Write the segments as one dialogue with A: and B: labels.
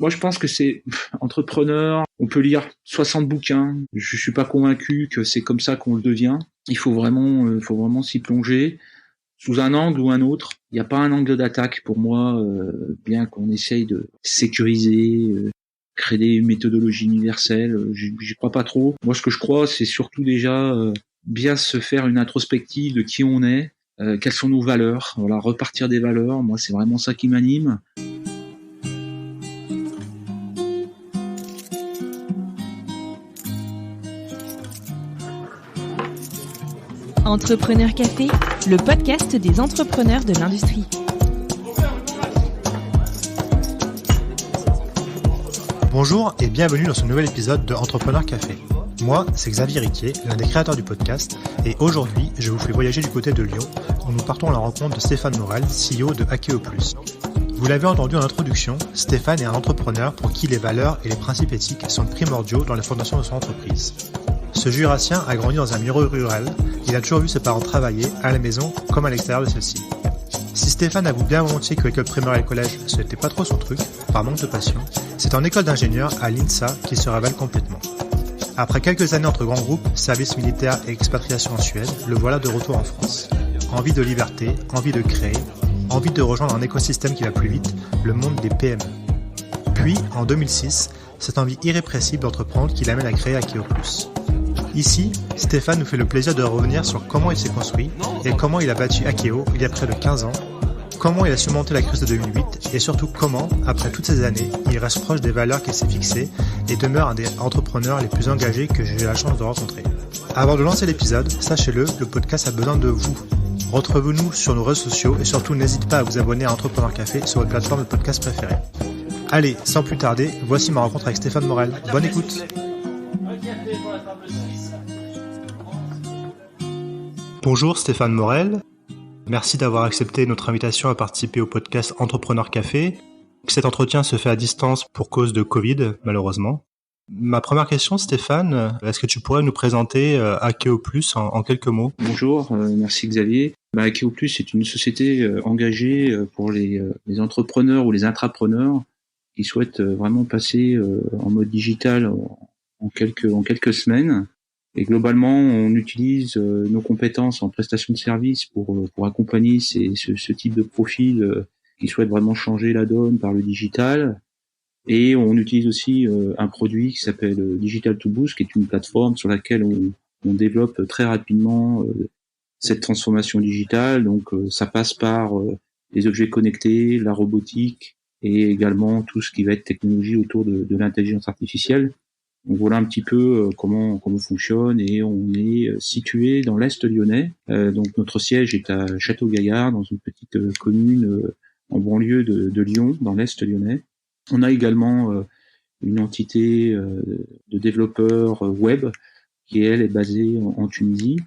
A: Moi, je pense que c'est entrepreneur. On peut lire 60 bouquins. Je suis pas convaincu que c'est comme ça qu'on le devient. Il faut vraiment s'y plonger sous un angle ou un autre. Il n'y a pas un angle d'attaque pour moi, bien qu'on essaye de sécuriser, créer une méthodologie universelle. J'y crois pas trop. Moi, ce que je crois, c'est surtout déjà bien se faire une introspective de qui on est, quelles sont nos valeurs. Voilà, repartir des valeurs. Moi, c'est vraiment ça qui m'anime.
B: Entrepreneur Café, le podcast des entrepreneurs de l'industrie.
C: Bonjour et bienvenue dans ce nouvel épisode de Entrepreneur Café. Moi, c'est Xavier Riquier, l'un des créateurs du podcast, et aujourd'hui, je vous fais voyager du côté de Lyon, où nous partons à la rencontre de Stéphane Morel, CEO de Akeo Plus. Vous l'avez entendu en introduction, Stéphane est un entrepreneur pour qui les valeurs et les principes éthiques sont primordiaux dans la fondation de son entreprise. Ce Jurassien a grandi dans un milieu rural, il a toujours vu ses parents travailler, à la maison comme à l'extérieur de celle-ci. Si Stéphane avoue bien volontiers que l'école primaire et le collège, ce n'était pas trop son truc, par manque de passion, c'est en école d'ingénieur à l'INSA qu'il se révèle complètement. Après quelques années entre grands groupes, service militaire et expatriation en Suède, le voilà de retour en France. Envie de liberté, envie de créer, envie de rejoindre un écosystème qui va plus vite, le monde des PME. Puis, en 2006, cette envie irrépressible d'entreprendre qui l'amène à créer Akeo Plus. Ici, Stéphane nous fait le plaisir de revenir sur comment il s'est construit et comment il a battu Akeo il y a près de 15 ans, comment il a surmonté la crise de 2008 et surtout comment, après toutes ces années, il reste proche des valeurs qu'il s'est fixées et demeure un des entrepreneurs les plus engagés que j'ai eu la chance de rencontrer. Avant de lancer l'épisode, sachez-le, le podcast a besoin de vous. Retrouvez-nous sur nos réseaux sociaux et surtout n'hésitez pas à vous abonner à Entrepreneur Café sur votre plateforme de podcast préférée. Allez, sans plus tarder, voici ma rencontre avec Stéphane Morel. Bonne écoute. Bonjour Stéphane Morel, merci d'avoir accepté notre invitation à participer au podcast Entrepreneur Café. Cet entretien se fait à distance pour cause de Covid, malheureusement. Ma première question Stéphane, est-ce que tu pourrais nous présenter Akeo Plus en quelques mots ?
A: Bonjour, merci Xavier. Akeo Plus est une société engagée pour les entrepreneurs ou les intrapreneurs qui souhaitent vraiment passer en mode digital en quelques semaines. Et globalement, on utilise nos compétences en prestation de services pour accompagner ce type de profil qui souhaite vraiment changer la donne par le digital. Et on utilise aussi un produit qui s'appelle Digital to Boost, qui est une plateforme sur laquelle on développe très rapidement cette transformation digitale. Donc ça passe par les objets connectés, la robotique et également tout ce qui va être technologie autour de l'intelligence artificielle. Donc voilà un petit peu comment fonctionne, et on est situé dans l'Est lyonnais. Donc notre siège est à Château-Gaillard, dans une petite commune en banlieue de Lyon, dans l'Est lyonnais. On a également une entité de développeurs web qui elle est basée en Tunisie,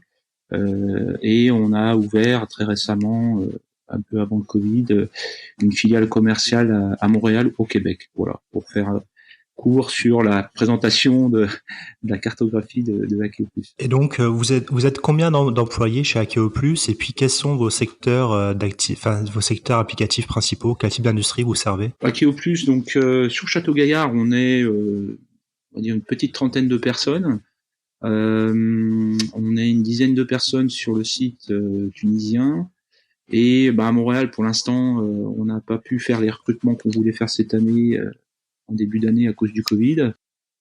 A: et on a ouvert très récemment, un peu avant le Covid, une filiale commerciale à Montréal, au Québec. Voilà, pour faire court sur la présentation de la cartographie de Akeo Plus.
C: Et donc, vous êtes combien d'employés chez Akeo Plus, et puis quels sont vos secteurs vos secteurs applicatifs principaux? Quel type d'industrie vous servez?
A: Akeo Plus, donc sur Château-Gaillard, on est on va dire une petite trentaine de personnes. On est une dizaine de personnes sur le site tunisien. Et à Montréal, pour l'instant, on n'a pas pu faire les recrutements qu'on voulait faire cette année, en début d'année à cause du Covid.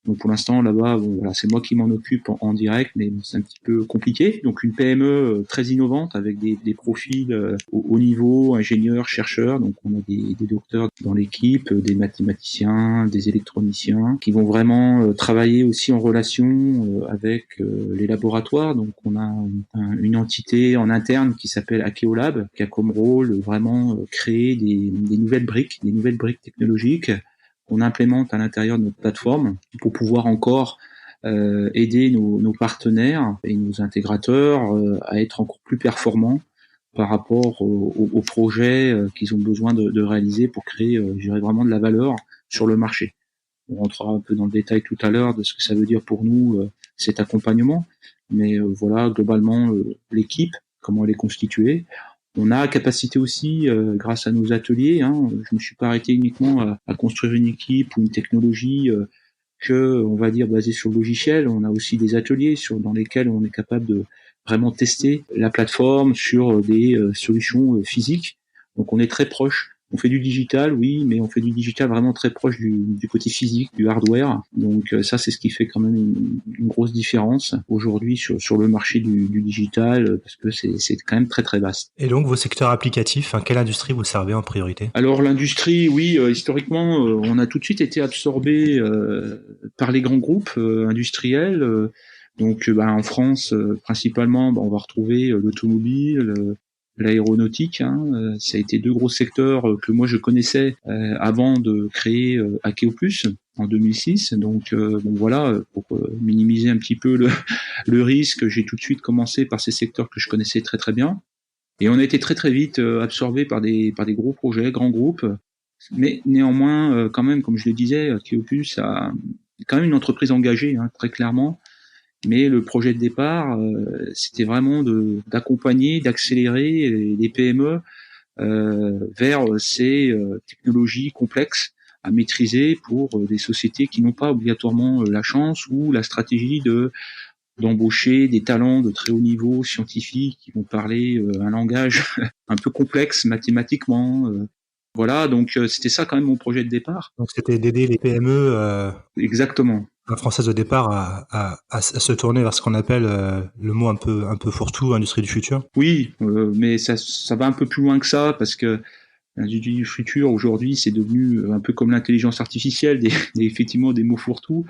A: Donc pour l'instant là-bas, c'est moi qui m'en occupe en direct, mais c'est un petit peu compliqué. Donc une PME très innovante avec des profils au haut niveau, ingénieurs, chercheurs. Donc on a des docteurs dans l'équipe, des mathématiciens, des électroniciens qui vont vraiment travailler aussi en relation avec les laboratoires. Donc on a une entité en interne qui s'appelle Akeo Lab, qui a comme rôle vraiment créer des nouvelles briques technologiques qu'on implémente à l'intérieur de notre plateforme pour pouvoir encore aider nos partenaires et nos intégrateurs à être encore plus performants par rapport aux projets qu'ils ont besoin de réaliser pour créer, vraiment de la valeur sur le marché. On rentrera un peu dans le détail tout à l'heure de ce que ça veut dire pour nous, cet accompagnement. Mais voilà, globalement, l'équipe, comment elle est constituée. On a capacité aussi, grâce à nos ateliers, hein, je me suis pas arrêté uniquement à construire une équipe ou une technologie on va dire basée sur le logiciel. On a aussi des ateliers dans lesquels on est capable de vraiment tester la plateforme sur des solutions physiques. Donc on est très proche. On fait du digital, oui, mais on fait du digital vraiment très proche du côté physique, du hardware. Donc ça, c'est ce qui fait quand même une grosse différence aujourd'hui sur le marché du digital, parce que c'est quand même très très vaste.
C: Et donc vos secteurs applicatifs, quelle industrie vous servez en priorité?
A: Alors l'industrie, oui, historiquement, on a tout de suite été absorbé par les grands groupes industriels. Donc en France, principalement, on va retrouver l'automobile, l'aéronautique, hein, ça a été deux gros secteurs que moi je connaissais avant de créer Akeoplus en 2006. Donc voilà, pour minimiser un petit peu le risque, j'ai tout de suite commencé par ces secteurs que je connaissais très très bien. Et on a été très très vite absorbé par des gros projets, grands groupes. Mais néanmoins, quand même, comme je le disais, Akeoplus a quand même une entreprise engagée, hein, très clairement. Mais le projet de départ, c'était vraiment d'accompagner, d'accélérer les PME vers ces technologies complexes à maîtriser pour des sociétés qui n'ont pas obligatoirement la chance ou la stratégie d'embaucher des talents de très haut niveau scientifiques qui vont parler un langage un peu complexe mathématiquement. Voilà, donc c'était ça quand même mon projet de départ.
C: Donc c'était d'aider les PME
A: Exactement.
C: Françaises au départ à se tourner vers ce qu'on appelle le mot un peu fourre-tout, industrie du futur.
A: Oui, mais ça va un peu plus loin que ça, parce que l'industrie du futur aujourd'hui c'est devenu un peu comme l'intelligence artificielle, effectivement des mots fourre-tout.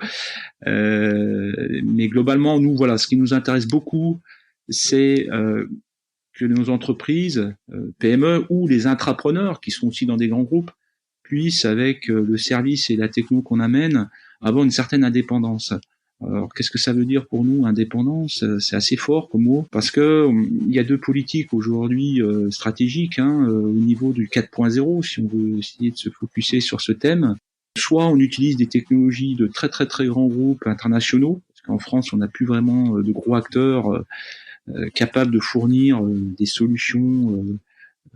A: Mais globalement, nous voilà, ce qui nous intéresse beaucoup, c'est que nos entreprises, PME ou les intrapreneurs qui sont aussi dans des grands groupes, puissent, avec le service et la techno qu'on amène, avoir une certaine indépendance. Alors, qu'est-ce que ça veut dire pour nous, indépendance? C'est assez fort comme mot, parce que il y a deux politiques aujourd'hui stratégiques au niveau du 4.0, si on veut essayer de se focuser sur ce thème. Soit on utilise des technologies de très très très grands groupes internationaux, parce qu'en France, on n'a plus vraiment de gros acteurs capables de fournir des solutions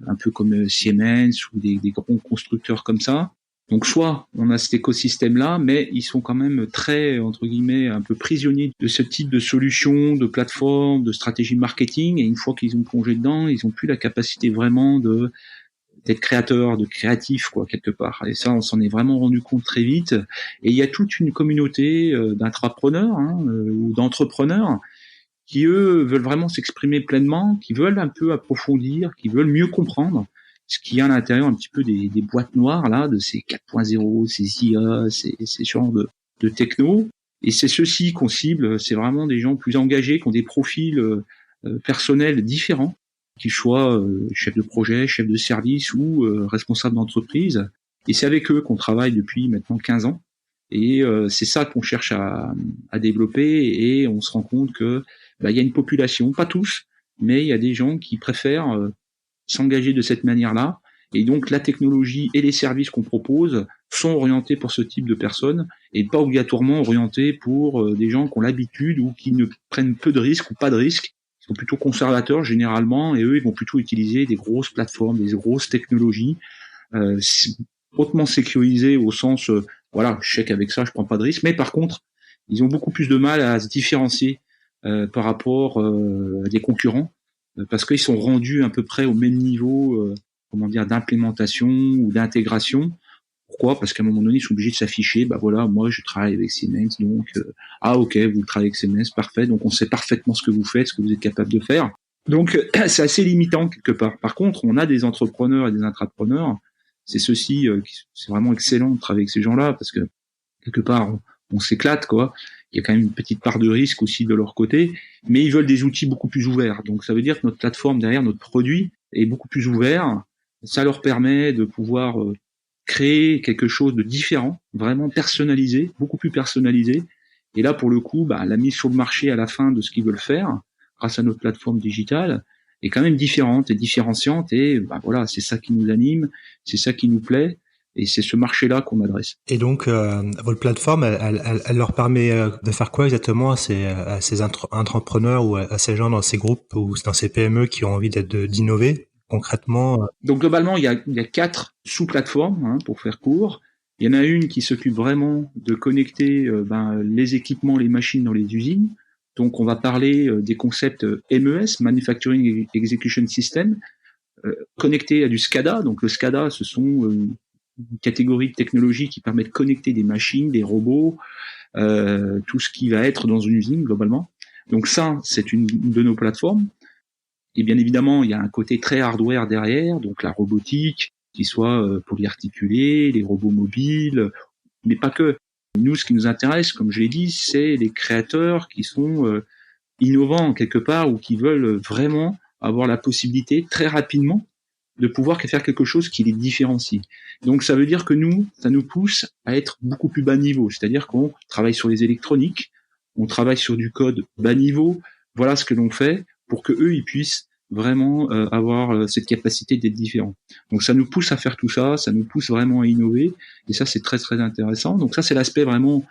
A: un peu comme Siemens ou des grands constructeurs comme ça. Donc soit on a cet écosystème-là, mais ils sont quand même très, entre guillemets, un peu prisonniers de ce type de solutions, de plateformes, de stratégie marketing, et une fois qu'ils ont plongé dedans, ils n'ont plus la capacité vraiment d'être créateurs, de créatifs, quoi, quelque part. Et ça, on s'en est vraiment rendu compte très vite. Et il y a toute une communauté d'intrapreneurs ou d'entrepreneurs qui, eux, veulent vraiment s'exprimer pleinement, qui veulent un peu approfondir, qui veulent mieux comprendre ce qu'il y a à l'intérieur un petit peu des boîtes noires, là, de ces 4.0, ces IA, ces genres de techno. Et c'est ceux-ci qu'on cible, c'est vraiment des gens plus engagés, qui ont des profils personnels différents, qu'ils soient chefs de projet, chefs de service ou responsables d'entreprise. Et c'est avec eux qu'on travaille depuis maintenant 15 ans. Et c'est ça qu'on cherche à développer, et on se rend compte que il y a une population, pas tous, mais il y a des gens qui préfèrent s'engager de cette manière-là, et donc la technologie et les services qu'on propose sont orientés pour ce type de personnes, et pas obligatoirement orientés pour des gens qui ont l'habitude ou qui ne prennent peu de risques ou pas de risques. Ils sont plutôt conservateurs généralement, et eux ils vont plutôt utiliser des grosses plateformes, des grosses technologies hautement sécurisées au sens voilà, je sais qu'avec ça je prends pas de risque, mais par contre ils ont beaucoup plus de mal à se différencier par rapport à des concurrents, parce qu'ils sont rendus à peu près au même niveau d'implémentation ou d'intégration. Pourquoi? Parce qu'à un moment donné, ils sont obligés de s'afficher, voilà, moi je travaille avec Siemens, donc ok, vous travaillez avec Siemens, parfait, donc on sait parfaitement ce que vous faites, ce que vous êtes capable de faire. Donc c'est assez limitant quelque part. Par contre, on a des entrepreneurs et des intrapreneurs, c'est ceux-ci c'est vraiment excellent de travailler avec ces gens-là, parce que quelque part on s'éclate, quoi. Il y a quand même une petite part de risque aussi de leur côté, mais ils veulent des outils beaucoup plus ouverts. Donc ça veut dire que notre plateforme derrière, notre produit est beaucoup plus ouvert. Ça leur permet de pouvoir créer quelque chose de différent, vraiment personnalisé, beaucoup plus personnalisé. Et là, pour le coup, la mise sur le marché à la fin de ce qu'ils veulent faire, grâce à notre plateforme digitale, est quand même différente et différenciante. Et voilà, c'est ça qui nous anime, c'est ça qui nous plaît. Et c'est ce marché-là qu'on adresse.
C: Et donc, votre plateforme, elle leur permet de faire quoi exactement à ces entrepreneurs ou à ces gens dans ces groupes ou dans ces PME qui ont envie d'innover? concrètement?
A: Donc globalement, il y a 4 sous-plateformes, pour faire court. Il y en a une qui s'occupe vraiment de connecter les équipements, les machines dans les usines. Donc on va parler des concepts MES, Manufacturing Execution System, connecté à du SCADA. Donc le SCADA, ce sont une catégorie de technologies qui permet de connecter des machines, des robots, tout ce qui va être dans une usine globalement. Donc ça, c'est une de nos plateformes. Et bien évidemment, il y a un côté très hardware derrière, donc la robotique, qui soit polyarticulée, les robots mobiles, mais pas que. Nous, ce qui nous intéresse, comme je l'ai dit, c'est les créateurs qui sont innovants quelque part ou qui veulent vraiment avoir la possibilité très rapidement de pouvoir faire quelque chose qui les différencie. Donc ça veut dire que nous, ça nous pousse à être beaucoup plus bas niveau, c'est-à-dire qu'on travaille sur les électroniques, on travaille sur du code bas niveau, voilà ce que l'on fait pour que eux ils puissent vraiment avoir cette capacité d'être différents. Donc ça nous pousse à faire tout ça, ça nous pousse vraiment à innover, et ça c'est très très intéressant. Donc ça c'est l'aspect vraiment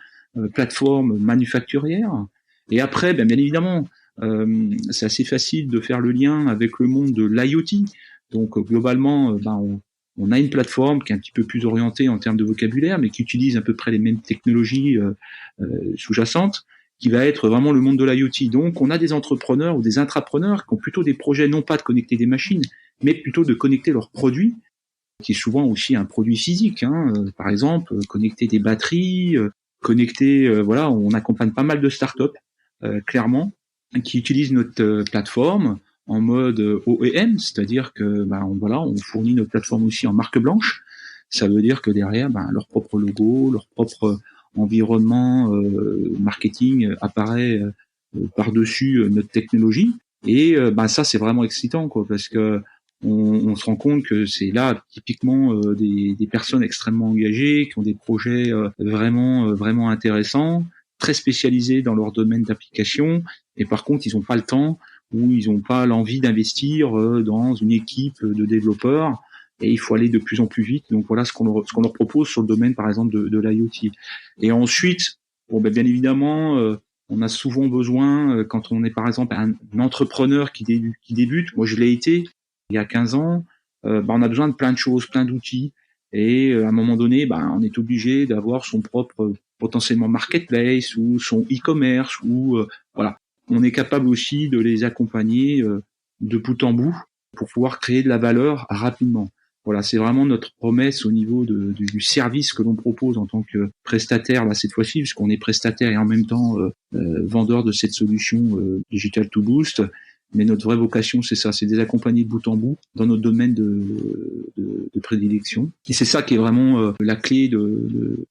A: plateforme manufacturière. Et après, bien évidemment, c'est assez facile de faire le lien avec le monde de l'IoT. Donc globalement, on a une plateforme qui est un petit peu plus orientée en termes de vocabulaire, mais qui utilise à peu près les mêmes technologies sous-jacentes, qui va être vraiment le monde de l'IoT. Donc on a des entrepreneurs ou des intrapreneurs qui ont plutôt des projets non pas de connecter des machines, mais plutôt de connecter leurs produits, qui est souvent aussi un produit physique. Par exemple, connecter des batteries, on accompagne pas mal de startups, clairement, qui utilisent notre plateforme en mode OEM, c'est-à-dire que on fournit notre plateforme aussi en marque blanche. Ça veut dire que derrière, leur propre logo, leur propre environnement marketing apparaît par-dessus notre technologie. Et ça, c'est vraiment excitant, quoi, parce que on se rend compte que c'est là typiquement des personnes extrêmement engagées, qui ont des projets vraiment intéressants, très spécialisés dans leur domaine d'application, et par contre, ils n'ont pas le temps ou ils n'ont pas l'envie d'investir dans une équipe de développeurs, et il faut aller de plus en plus vite. Donc voilà ce qu'on leur propose sur le domaine, par exemple, de l'IoT. Et ensuite, bien évidemment, on a souvent besoin, quand on est par exemple un entrepreneur qui débute, moi je l'ai été il y a 15 ans, on a besoin de plein de choses, plein d'outils, et à un moment donné, on est obligé d'avoir son propre potentiellement marketplace ou son e-commerce, ou voilà. On est capable aussi de les accompagner de bout en bout pour pouvoir créer de la valeur rapidement. Voilà, c'est vraiment notre promesse au niveau du service que l'on propose en tant que prestataire, là cette fois-ci, puisqu'on est prestataire et en même temps vendeur de cette solution Digital to Boost. Mais notre vraie vocation, c'est ça, c'est de les accompagner de bout en bout dans notre domaine de prédilection. Et c'est ça qui est vraiment la clé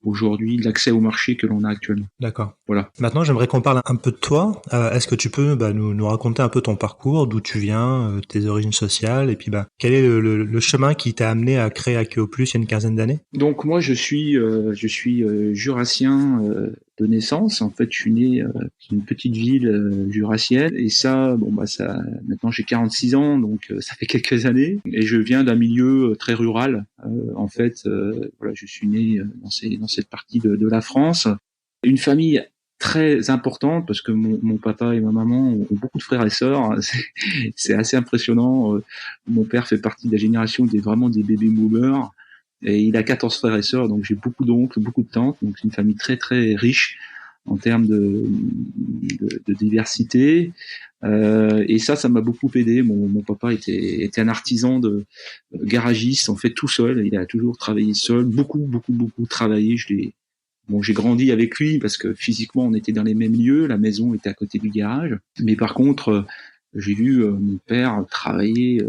A: aujourd'hui de l'accès au marché que l'on a actuellement.
C: D'accord.
A: Voilà.
C: Maintenant, j'aimerais qu'on parle un peu de toi. Est-ce que tu peux nous raconter un peu ton parcours, d'où tu viens, tes origines sociales, et puis quel est le chemin qui t'a amené à créer Akeo Plus il y a une quinzaine d'années?
A: Donc moi, je suis jurassien de naissance. En fait, je suis né dans une petite ville jurassienne, et ça, maintenant j'ai 46 ans, donc ça fait quelques années, et je viens d'un milieu très rural. En fait, je suis né dans cette partie de la France. Une famille très importante, parce que mon papa et ma maman ont beaucoup de frères et sœurs. C'est assez impressionnant. Mon père fait partie de la génération vraiment des baby boomers. Et il a 14 frères et sœurs, donc j'ai beaucoup d'oncles, beaucoup de tantes, donc c'est une famille très très riche en termes de diversité. Et ça m'a beaucoup aidé. Mon papa était un artisan de garagiste, en fait, tout seul. Il a toujours travaillé seul, beaucoup travaillé. J'ai grandi avec lui parce que physiquement on était dans les mêmes lieux, la maison était à côté du garage. Mais par contre, j'ai vu mon père travailler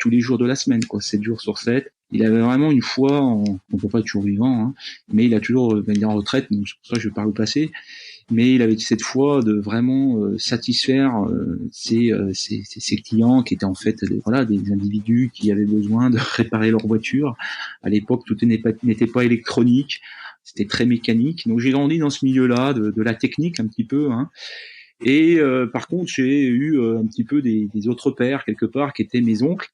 A: tous les jours de la semaine, 7 jours sur 7. Il avait vraiment une foi mon papa est toujours vivant, mais il a toujours, il est en retraite, donc c'est pour ça que je parle au passé, mais il avait cette foi de vraiment satisfaire ses clients, qui étaient en fait des individus qui avaient besoin de réparer leur voiture. À l'époque, tout n'était pas électronique, c'était très mécanique. Donc j'ai grandi dans ce milieu-là de la technique un petit peu, Et par contre, j'ai eu un petit peu des autres pères quelque part qui étaient mes oncles,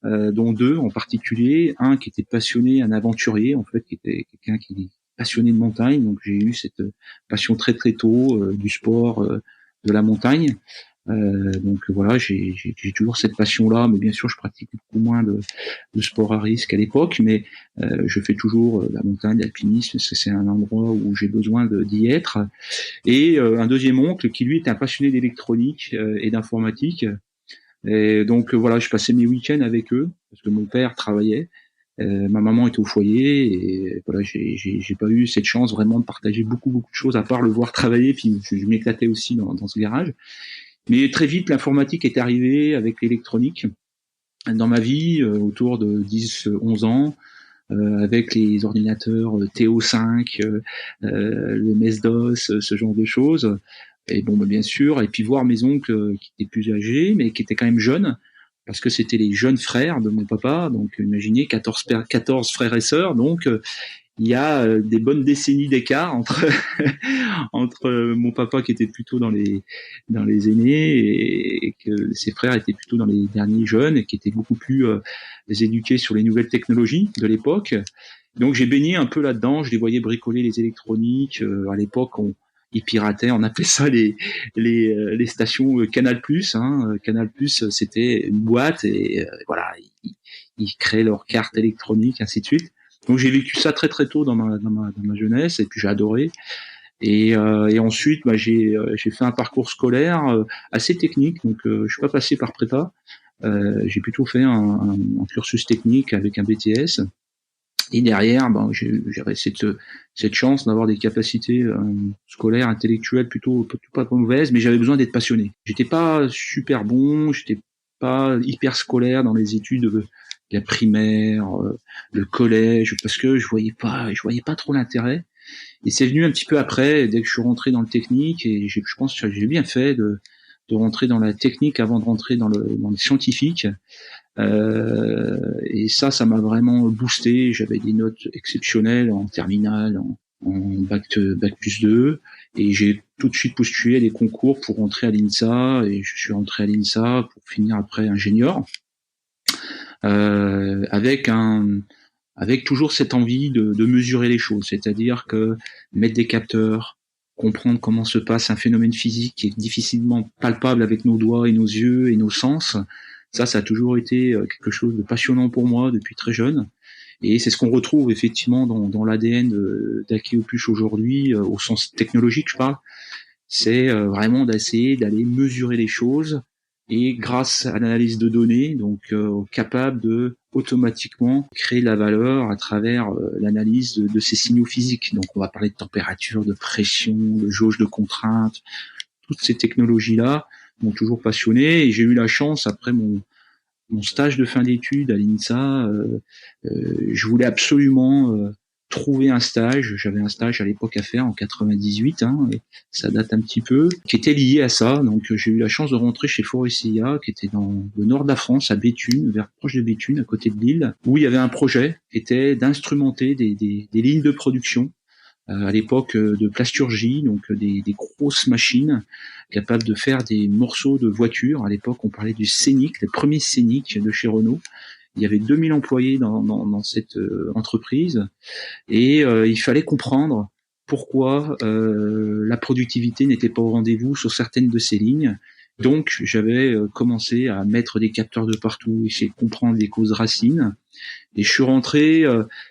A: dont 2 en particulier, un qui était passionné, un aventurier en fait, qui était quelqu'un qui est passionné de montagne. Donc j'ai eu cette passion très très tôt du sport, de la montagne. Donc voilà, j'ai toujours cette passion-là, mais bien sûr, je pratique beaucoup moins de sport à risque à l'époque, mais je fais toujours la montagne, l'alpinisme, parce que c'est un endroit où j'ai besoin d'y être. Et un deuxième oncle qui lui était un passionné d'électronique et d'informatique. Et donc voilà, je passais mes week-ends avec eux parce que mon père travaillait, ma maman était au foyer et voilà, j'ai pas eu cette chance vraiment de partager beaucoup de choses à part le voir travailler. Puis je m'éclatais aussi dans ce garage. Mais très vite, l'informatique est arrivée avec l'électronique dans ma vie, autour de 10-11 ans, avec les ordinateurs TO5, le MS-DOS, ce genre de choses. Et bon, bien sûr, et puis voir mes oncles qui étaient plus âgés, mais qui étaient quand même jeunes, parce que c'était les jeunes frères de mon papa. Donc imaginez 14 frères et sœurs, donc il y a des bonnes décennies d'écart entre entre mon papa qui était plutôt dans les aînés et que ses frères étaient plutôt dans les derniers jeunes et qui étaient beaucoup plus éduqués sur les nouvelles technologies de l'époque. Donc j'ai baigné un peu là-dedans, je les voyais bricoler les électroniques. À l'époque, ils pirataient, on appelait ça les stations Canal+. Canal+, c'était une boîte et voilà, ils créaient leurs cartes électroniques, ainsi de suite. Donc j'ai vécu ça très très tôt dans ma jeunesse et puis j'ai adoré. Et ensuite, j'ai fait un parcours scolaire assez technique. Donc je suis pas passé par prépa. J'ai plutôt fait un cursus technique avec un BTS. Et derrière, j'avais cette chance d'avoir des capacités scolaires, intellectuelles plutôt pas mauvaises, mais j'avais besoin d'être passionné. J'étais pas super bon, j'étais pas hyper scolaire dans les études de la primaire, le collège, parce que je voyais pas trop l'intérêt. Et c'est venu un petit peu après, dès que je suis rentré dans le technique, et je pense que j'ai bien fait de rentrer dans la technique avant de rentrer dans le scientifique. Et ça m'a vraiment boosté. J'avais des notes exceptionnelles en terminale, en bac+2, et j'ai tout de suite postulé à des concours pour rentrer à l'INSA, et je suis rentré à l'INSA pour finir après ingénieur. Avec toujours cette envie de mesurer les choses, c'est-à-dire que mettre des capteurs, comprendre comment se passe un phénomène physique qui est difficilement palpable avec nos doigts et nos yeux et nos sens, ça a toujours été quelque chose de passionnant pour moi depuis très jeune. Et c'est ce qu'on retrouve effectivement dans l'ADN d'Akeopush aujourd'hui, au sens technologique je parle. C'est vraiment d'essayer d'aller mesurer les choses, et grâce à l'analyse de données, donc capable de automatiquement créer de la valeur à travers l'analyse de ces signaux physiques. Donc on va parler de température, de pression, de jauge de contrainte. Toutes ces technologies-là m'ont toujours passionné, et j'ai eu la chance, après mon stage de fin d'études à l'INSA, je voulais absolument trouver un stage. J'avais un stage à l'époque à faire en 98, et ça date un petit peu, qui était lié à ça. Donc j'ai eu la chance de rentrer chez Faurecia, qui était dans le nord de la France, à Béthune, proche de Béthune, à côté de Lille, où il y avait un projet qui était d'instrumenter des lignes de production, à l'époque de plasturgie, donc des grosses machines capables de faire des morceaux de voitures. À l'époque, on parlait du Scénic, le premier Scénic de chez Renault. Il y avait 2000 employés dans cette entreprise, et il fallait comprendre pourquoi la productivité n'était pas au rendez-vous sur certaines de ces lignes. Donc j'avais commencé à mettre des capteurs de partout, essayer de comprendre les causes racines, et je suis rentré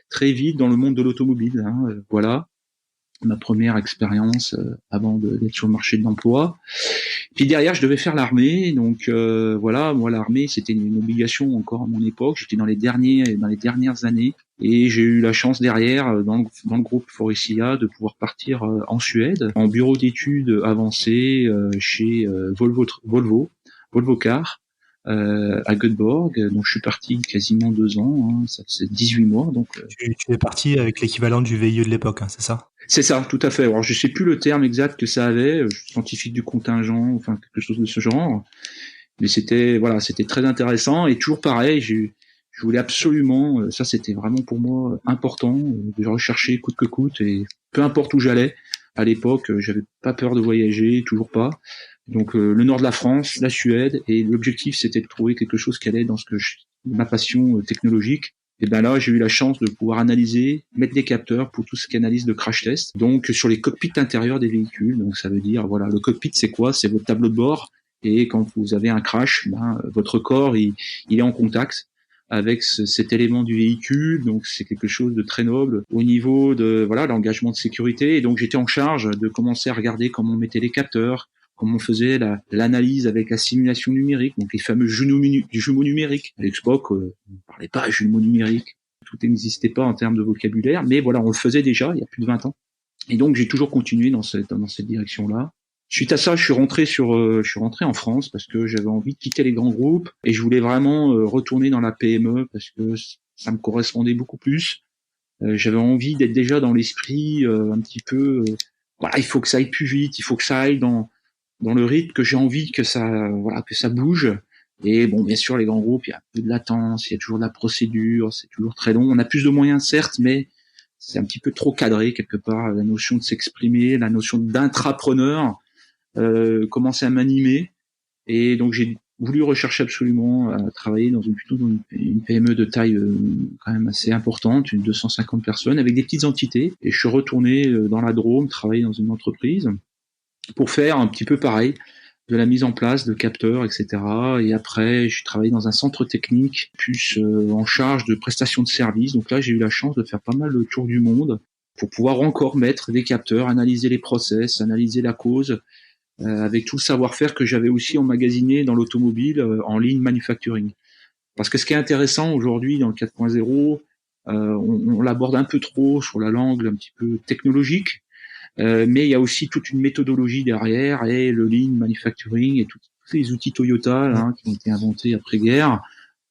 A: très vite dans le monde de l'automobile. Voilà ma première expérience avant d'être sur le marché de l'emploi. Puis derrière, je devais faire l'armée, donc voilà, moi l'armée c'était une obligation encore à mon époque. J'étais dans les dernières années, et j'ai eu la chance derrière, dans le groupe Faurecia, de pouvoir partir en Suède, en bureau d'études avancé chez Volvo Car, à Göteborg. Donc je suis parti quasiment 2 ans, ça c'est 18 mois. Donc
C: tu es parti avec l'équivalent du VIE de l'époque, c'est ça?
A: C'est ça, tout à fait. Alors je sais plus le terme exact que ça avait, scientifique du contingent, enfin quelque chose de ce genre. Mais c'était très intéressant, et toujours pareil, je voulais absolument, ça c'était vraiment pour moi important, de rechercher coûte que coûte, et peu importe où j'allais. À l'époque, j'avais pas peur de voyager, toujours pas. Donc le nord de la France, la Suède, et l'objectif c'était de trouver quelque chose qui allait dans ma passion technologique. Et ben là, j'ai eu la chance de pouvoir analyser, mettre des capteurs pour tout ce qui est analyse de crash test. Donc sur les cockpits intérieurs des véhicules. Donc ça veut dire, voilà, le cockpit c'est quoi? C'est votre tableau de bord Et quand vous avez un crash, votre corps il est en contact avec cet élément du véhicule, donc c'est quelque chose de très noble au niveau de l'engagement de sécurité. Et donc j'étais en charge de commencer à regarder comment on mettait les capteurs, comment on faisait l'analyse avec la simulation numérique, donc les fameux jumeaux numériques. À l'époque, on ne parlait pas jumeaux numériques, tout n'existait pas en termes de vocabulaire, mais voilà, on le faisait déjà il y a plus de 20 ans. Et donc j'ai toujours continué dans cette direction-là. Suite à ça, je suis rentré en France parce que j'avais envie de quitter les grands groupes et je voulais vraiment retourner dans la PME parce que ça me correspondait beaucoup plus. J'avais envie d'être déjà dans l'esprit un petit peu. Il faut que ça aille plus vite, il faut que ça aille dans le rythme que j'ai envie que ça bouge. Et bon, bien sûr, les grands groupes, il y a un peu de latence, il y a toujours de la procédure, c'est toujours très long. On a plus de moyens, certes, mais c'est un petit peu trop cadré quelque part. La notion de s'exprimer, la notion d'intrapreneur commençait à m'animer. Et donc, j'ai voulu rechercher absolument à travailler dans une PME de taille quand même assez importante, une 250 personnes, avec des petites entités. Et je suis retourné dans la Drôme, travailler dans une entreprise pour faire un petit peu pareil, de la mise en place de capteurs, etc. Et après, j'ai travaillé dans un centre technique, plus en charge de prestations de services. Donc là, j'ai eu la chance de faire pas mal de tours du monde pour pouvoir encore mettre des capteurs, analyser les process, analyser la cause, avec tout le savoir-faire que j'avais aussi emmagasiné dans l'automobile en lean manufacturing. Parce que ce qui est intéressant aujourd'hui dans le 4.0, on l'aborde un peu trop sur la langue un petit peu technologique, mais il y a aussi toute une méthodologie derrière et le lean manufacturing et tous les outils Toyota qui ont été inventés après-guerre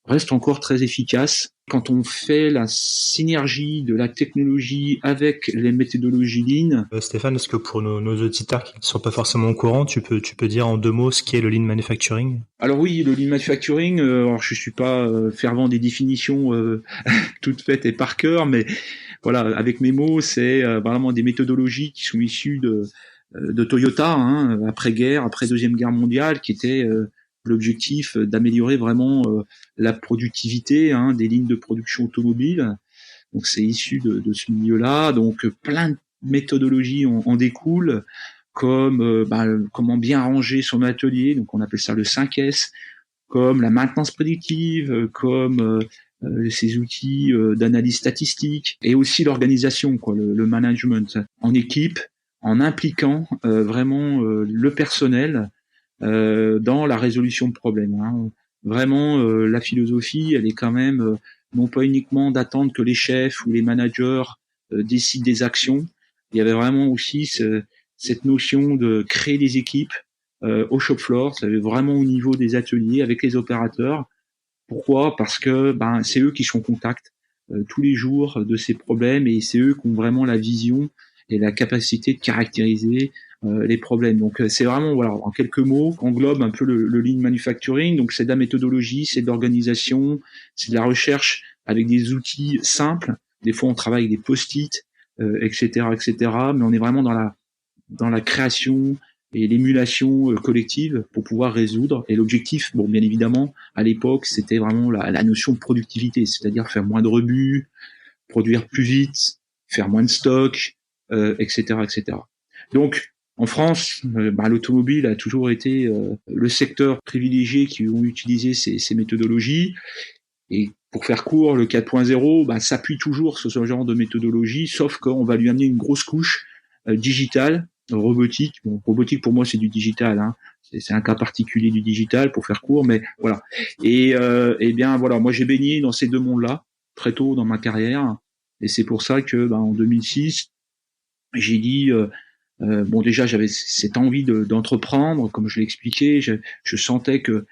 A: restent encore très efficaces. Quand on fait la synergie de la technologie avec les méthodologies lean.
C: Stéphane, est-ce que pour nos auditeurs qui ne sont pas forcément au courant, tu peux dire en 2 mots ce qu'est le lean manufacturing?
A: Alors oui, le lean manufacturing, alors je suis pas fervent des définitions toutes faites et par cœur, mais voilà, avec mes mots, c'est vraiment des méthodologies qui sont issues de Toyota, après-guerre, après Deuxième Guerre mondiale, qui était l'objectif d'améliorer vraiment la productivité des lignes de production automobile. Donc c'est issu de ce milieu-là. Donc plein de méthodologies en découlent, comme comment bien ranger son atelier. Donc on appelle ça le 5S, comme la maintenance prédictive, comme ces outils d'analyse statistique, et aussi l'organisation, le management en équipe, en impliquant vraiment le personnel dans la résolution de problèmes. Vraiment, la philosophie, elle est quand même non pas uniquement d'attendre que les chefs ou les managers décident des actions. Il y avait vraiment aussi cette notion de créer des équipes au shop floor, ça avait vraiment au niveau des ateliers avec les opérateurs. Pourquoi ? Parce que c'est eux qui sont en contact tous les jours de ces problèmes et c'est eux qui ont vraiment la vision et la capacité de caractériser les problèmes. Donc c'est vraiment, en quelques mots, englobe un peu le lean manufacturing. Donc c'est de la méthodologie, c'est de l'organisation, c'est de la recherche avec des outils simples. Des fois on travaille avec des post-it, etc., mais on est vraiment dans la création et l'émulation collective pour pouvoir résoudre. Et l'objectif, bien évidemment, à l'époque, c'était vraiment la notion de productivité, c'est-à-dire faire moins de rebut, produire plus vite, faire moins de stock, etc., etc. Donc, en France, l'automobile a toujours été le secteur privilégié qui ont utilisé ces méthodologies. Et pour faire court, le 4.0 s'appuie toujours sur ce genre de méthodologie, sauf qu'on va lui amener une grosse couche digitale, robotique. Robotique pour moi c'est du digital, c'est un cas particulier du digital pour faire court, mais voilà. Et moi j'ai baigné dans ces deux mondes-là très tôt dans ma carrière, et c'est pour ça que en 2006 j'ai dit déjà j'avais cette envie d'entreprendre, comme je l'ai expliqué. Je sentais que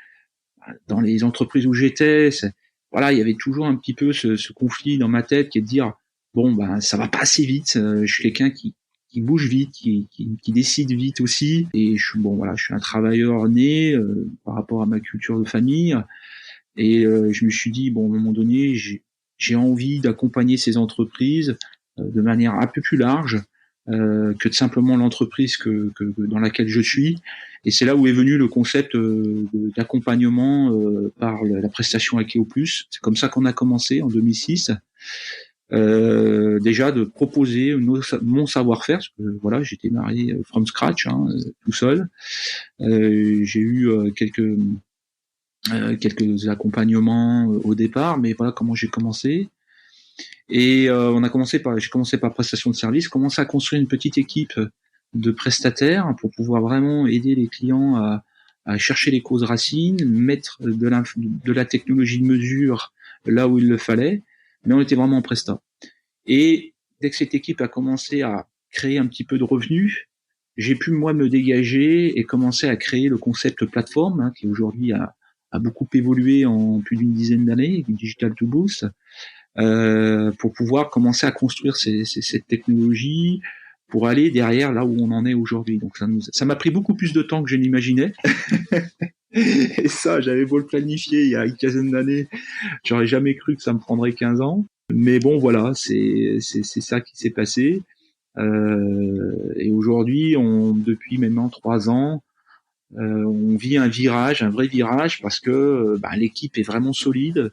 A: dans les entreprises où j'étais, il y avait toujours un petit peu ce conflit dans ma tête qui est de dire ça va pas assez vite. Je suis quelqu'un qui bouge vite, qui décide vite aussi, et je suis un travailleur né par rapport à ma culture de famille, et je me suis dit à un moment donné j'ai envie d'accompagner ces entreprises de manière un peu plus large que de simplement l'entreprise que dans laquelle je suis. Et c'est là où est venu le concept d'accompagnement par la prestation Akeo+. C'est comme ça qu'on a commencé en 2006. déjà de proposer mon savoir-faire, parce que voilà, j'ai démarré from scratch, tout seul. J'ai eu quelques accompagnements au départ, mais voilà comment j'ai commencé. Et j'ai commencé par prestation de service, commencé à construire une petite équipe de prestataires pour pouvoir vraiment aider les clients à chercher les causes racines, mettre de la technologie de mesure là où il le fallait, mais on était vraiment en prestat. Et dès que cette équipe a commencé à créer un petit peu de revenus, j'ai pu moi me dégager et commencer à créer le concept plateforme, qui aujourd'hui a beaucoup évolué en plus d'une dizaine d'années, Digital to Boost, pour pouvoir commencer à construire cette technologie, pour aller derrière là où on en est aujourd'hui. Donc ça m'a pris beaucoup plus de temps que je n'imaginais. Et ça, j'avais beau le planifier il y a une quinzaine d'années, j'aurais jamais cru que ça me prendrait 15 ans. Mais bon, voilà, c'est ça qui s'est passé. Et aujourd'hui, depuis maintenant 3 ans, on vit un vrai virage, parce que l'équipe est vraiment solide.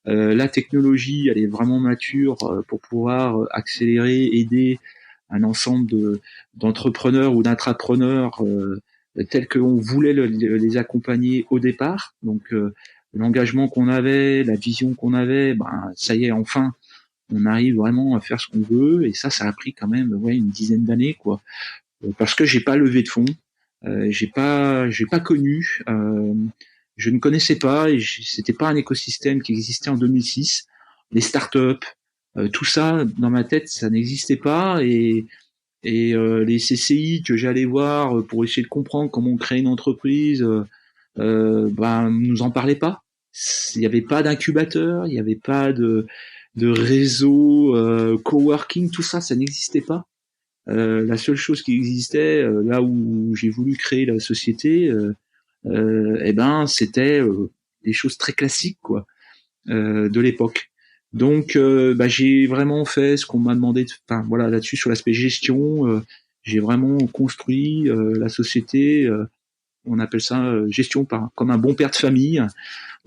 A: La technologie, elle est vraiment mature pour pouvoir accélérer, aider un ensemble d'entrepreneurs ou d'intrapreneurs tels qu'on voulait les accompagner au départ. Donc l'engagement qu'on avait, la vision qu'on avait, ça y est, enfin, on arrive vraiment à faire ce qu'on veut. Et ça a pris quand même une dizaine d'années, quoi. Parce que j'ai pas levé de fonds, j'ai pas connu, je ne connaissais pas, et c'était pas un écosystème qui existait en 2006. Les startups, tout ça dans ma tête, ça n'existait pas, et les CCI que j'allais voir pour essayer de comprendre comment on crée une entreprise, nous en parlaient pas. Il n'y avait pas d'incubateur, il n'y avait pas de réseau coworking, tout ça, ça n'existait pas. La seule chose qui existait là où j'ai voulu créer la société, c'était des choses très classiques, quoi, de l'époque. Donc j'ai vraiment fait ce qu'on m'a demandé là-dessus, sur l'aspect gestion, j'ai vraiment construit la société, on appelle ça gestion comme un bon père de famille.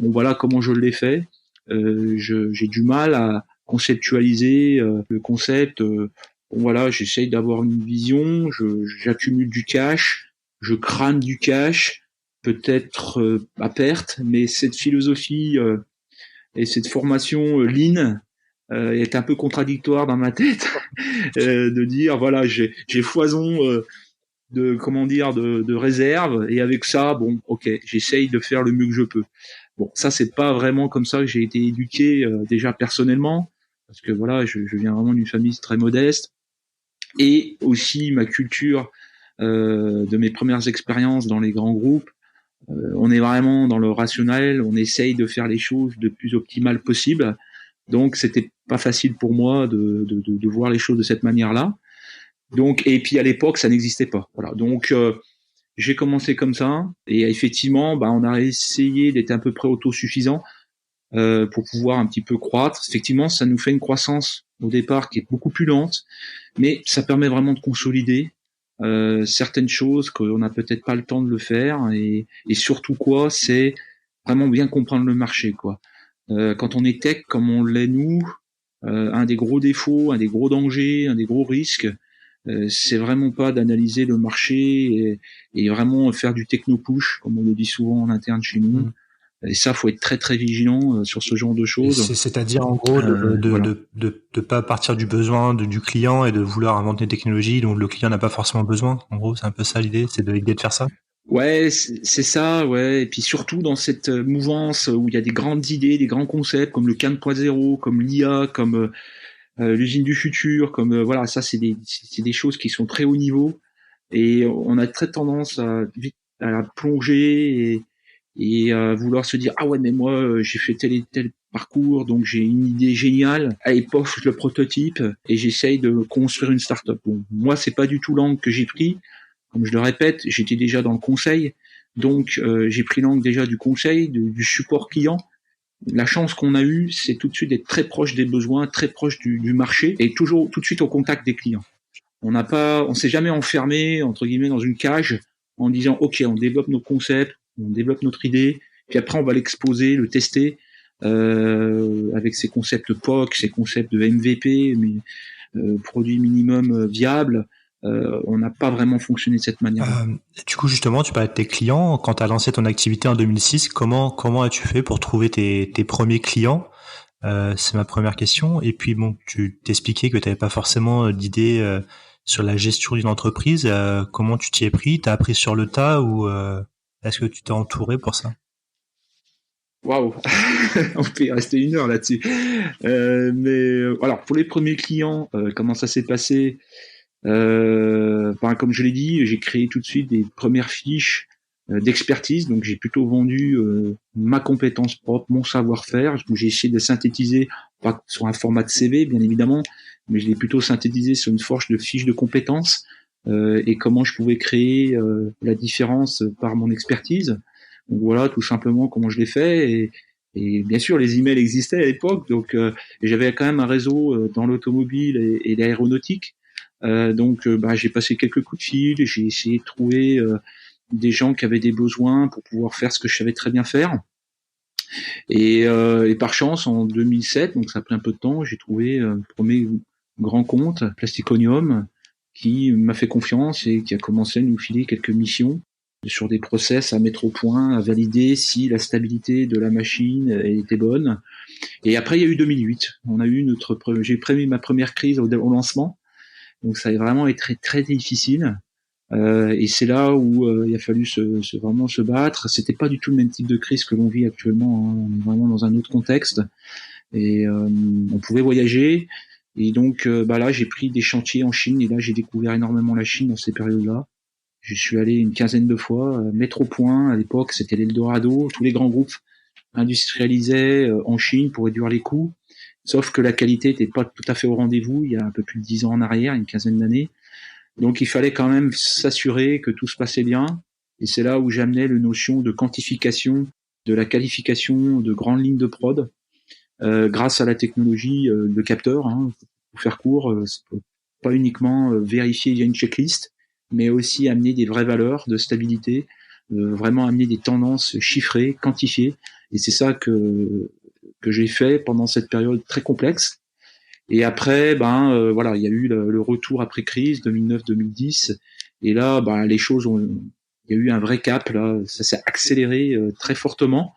A: Bon, voilà comment je l'ai fait. J'ai du mal à conceptualiser le concept. Voilà, j'essaye d'avoir une vision, j'accumule du cash, je crame du cash, peut-être à perte, mais cette philosophie et cette formation Lean est un peu contradictoire dans ma tête, de dire voilà, j'ai foison de réserve, et avec ça, bon, ok, j'essaye de faire le mieux que je peux. Bon, ça, c'est pas vraiment comme ça que j'ai été éduqué déjà personnellement, parce que voilà, je viens vraiment d'une famille très modeste, et aussi ma culture de mes premières expériences dans les grands groupes. On est vraiment dans le rationnel, on essaye de faire les choses le plus optimal possible. Donc, c'était pas facile pour moi de voir les choses de cette manière-là. Donc, et puis à l'époque, ça n'existait pas. Voilà. Donc, j'ai commencé comme ça, et effectivement, on a essayé d'être à peu près autosuffisant pour pouvoir un petit peu croître. Effectivement, ça nous fait une croissance au départ qui est beaucoup plus lente, mais ça permet vraiment de consolider certaines choses qu'on n'a peut-être pas le temps de le faire, et surtout quoi, c'est vraiment bien comprendre le marché, quoi. Quand on est tech comme on l'est nous, un des gros défauts, un des gros dangers, un des gros risques, c'est vraiment pas d'analyser le marché et vraiment faire du techno-push, comme on le dit souvent en interne chez nous. Et ça, faut être très très vigilant sur ce genre de choses.
C: C'est-à-dire en gros de pas partir du besoin du client et de vouloir inventer une technologie dont le client n'a pas forcément besoin. En gros, c'est un peu ça l'idée, c'est l'idée de faire ça.
A: Ouais, c'est ça, ouais. Et puis surtout dans cette mouvance où il y a des grandes idées, des grands concepts comme le 4.0, comme l'IA, comme l'usine du futur, comme voilà, ça c'est des choses qui sont très haut niveau, et on a très tendance à la plonger et vouloir se dire ah ouais, mais moi j'ai fait tel et tel parcours, donc j'ai une idée géniale, allez pof, je le prototype et j'essaye de construire une start-up. Bon, moi c'est pas du tout l'angle que j'ai pris. Comme je le répète, j'étais déjà dans le conseil, donc j'ai pris l'angle déjà du conseil, du support client. La chance qu'on a eue, c'est tout de suite d'être très proche des besoins, très proche du marché, et toujours tout de suite au contact des clients. On s'est jamais enfermé entre guillemets dans une cage en disant ok, on développe nos concepts, on développe notre idée, puis après on va l'exposer, le tester. avec ses concepts POC, ses concepts de MVP, mais produit minimum viable. On n'a pas vraiment fonctionné de cette manière.
C: Du coup, justement, tu parlais de tes clients. Quand tu as lancé ton activité en 2006, comment as-tu fait pour trouver tes premiers clients? C'est ma première question. Et puis, bon, tu t'expliquais que tu n'avais pas forcément d'idée sur la gestion d'une entreprise. Comment tu t'y es pris? T'as appris sur le tas ou est-ce que tu t'es entouré pour ça?
A: Waouh, on peut y rester 1 heure là-dessus. Alors pour les premiers clients, comment ça s'est passé? Comme je l'ai dit, j'ai créé tout de suite des premières fiches d'expertise. Donc j'ai plutôt vendu ma compétence propre, mon savoir-faire. Donc j'ai essayé de synthétiser, pas sur un format de CV bien évidemment, mais je l'ai plutôt synthétisé sur une forge de fiches de compétences et comment je pouvais créer la différence par mon expertise. Donc voilà, tout simplement comment je l'ai fait. Et bien sûr, les emails existaient à l'époque, donc j'avais quand même un réseau dans l'automobile et l'aéronautique. Donc j'ai passé quelques coups de fil, j'ai essayé de trouver des gens qui avaient des besoins pour pouvoir faire ce que je savais très bien faire. Et par chance, en 2007, donc ça a pris un peu de temps, j'ai trouvé le premier grand compte, Plasticonium, qui m'a fait confiance et qui a commencé à nous filer quelques missions sur des process à mettre au point, à valider si la stabilité de la machine était bonne. Et après, il y a eu 2008. J'ai prévu ma première crise au lancement. Donc ça a vraiment été très, très difficile. Et c'est là où il a fallu vraiment se battre. C'était pas du tout le même type de crise que l'on vit actuellement. Hein. On est vraiment dans un autre contexte. Et on pouvait voyager. Et donc là, j'ai pris des chantiers en Chine. Et là, j'ai découvert énormément la Chine dans ces périodes-là. Je suis allé une quinzaine de fois, mettre au point. À l'époque, c'était l'Eldorado. Tous les grands groupes industrialisaient en Chine pour réduire les coûts. Sauf que la qualité n'était pas tout à fait au rendez-vous. Il y a un peu plus de 10 ans en arrière, une quinzaine d'années. Donc, il fallait quand même s'assurer que tout se passait bien. Et c'est là où j'amenais la notion de quantification, de la qualification de grandes lignes de prod, grâce à la technologie de capteurs. Hein, pour faire court, pas uniquement vérifier via une checklist, mais aussi amener des vraies valeurs de stabilité, vraiment amener des tendances chiffrées, quantifiées. Et c'est ça que j'ai fait pendant cette période très complexe. Et après, il y a eu le retour après crise 2009-2010. Et là, il y a eu un vrai cap. Là, ça s'est accéléré très fortement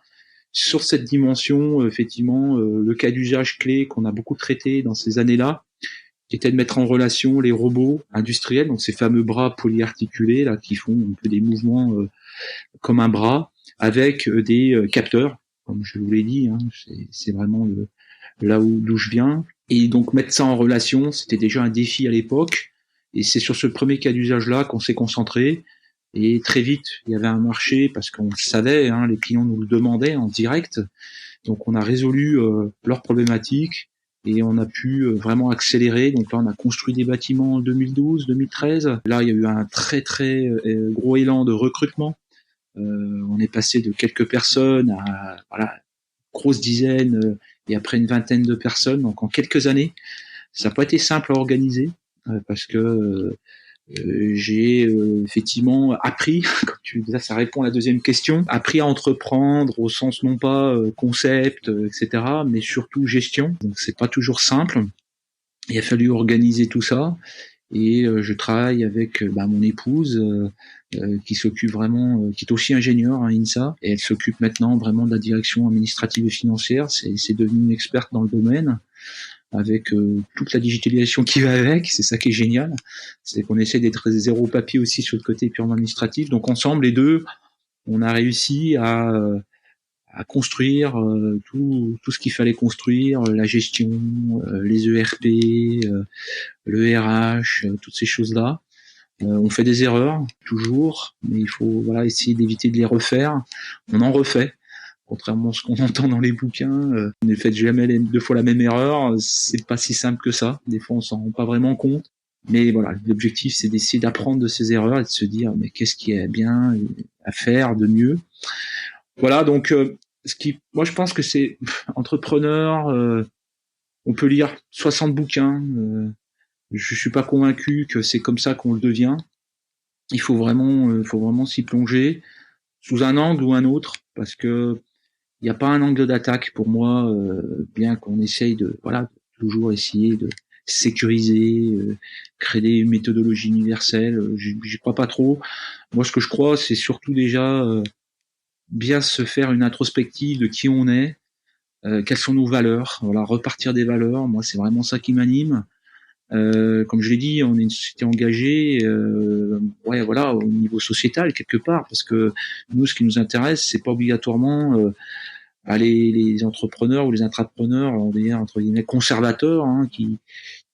A: sur cette dimension. Effectivement, le cas d'usage clé qu'on a beaucoup traité dans ces années-là, qui était de mettre en relation les robots industriels, donc ces fameux bras polyarticulés là qui font un peu des mouvements comme un bras, avec des capteurs, comme je vous l'ai dit. Hein, c'est vraiment d'où je viens. Et donc mettre ça en relation, c'était déjà un défi à l'époque. Et c'est sur ce premier cas d'usage-là qu'on s'est concentré. Et très vite, il y avait un marché parce qu'on le savait, hein, les clients nous le demandaient en direct. Donc on a résolu leurs problématiques et on a pu vraiment accélérer. Donc là, on a construit des bâtiments en 2012, 2013. Là, il y a eu un très très gros élan de recrutement. On est passé de quelques personnes à grosse dizaine et après une vingtaine de personnes. Donc en quelques années, ça n'a pas été simple à organiser parce que j'ai effectivement appris, comme tu disais, ça répond à la deuxième question, appris à entreprendre au sens non pas concept, etc., mais surtout gestion. Donc c'est pas toujours simple. Il a fallu organiser tout ça. Et je travaille avec mon épouse qui s'occupe vraiment, qui est aussi ingénieure à INSA, et elle s'occupe maintenant vraiment de la direction administrative et financière. C'est devenu une experte dans le domaine, avec toute la digitalisation qui va avec. C'est ça qui est génial, c'est qu'on essaie d'être zéro papier aussi sur le côté purement administratif. Donc ensemble, les deux, on a réussi à construire tout ce qu'il fallait construire, la gestion, les ERP, le RH, toutes ces choses-là. On fait des erreurs, toujours, mais il faut essayer d'éviter de les refaire. On en refait, contrairement à ce qu'on entend dans les bouquins. Ne faites jamais 2 fois la même erreur, c'est pas si simple que ça. Des fois, on s'en rend pas vraiment compte. Mais voilà, l'objectif, c'est d'essayer d'apprendre de ces erreurs et de se dire, mais qu'est-ce qui est bien à faire de mieux. Voilà, donc moi je pense que c'est entrepreneur, on peut lire 60 bouquins, je suis pas convaincu que c'est comme ça qu'on le devient. Il faut vraiment s'y plonger sous un angle ou un autre, parce que il n'y a pas un angle d'attaque pour moi, bien qu'on essaye de toujours essayer de sécuriser, créer une méthodologie universelle. J'y crois pas trop. Moi, ce que je crois, c'est surtout déjà bien se faire une introspective de qui on est, quelles sont nos valeurs. Voilà, repartir des valeurs. Moi, c'est vraiment ça qui m'anime. Comme je l'ai dit, on est une société engagée, au niveau sociétal quelque part, parce que nous, ce qui nous intéresse, c'est pas obligatoirement les entrepreneurs ou les intrapreneurs, on va dire entre guillemets conservateurs, qui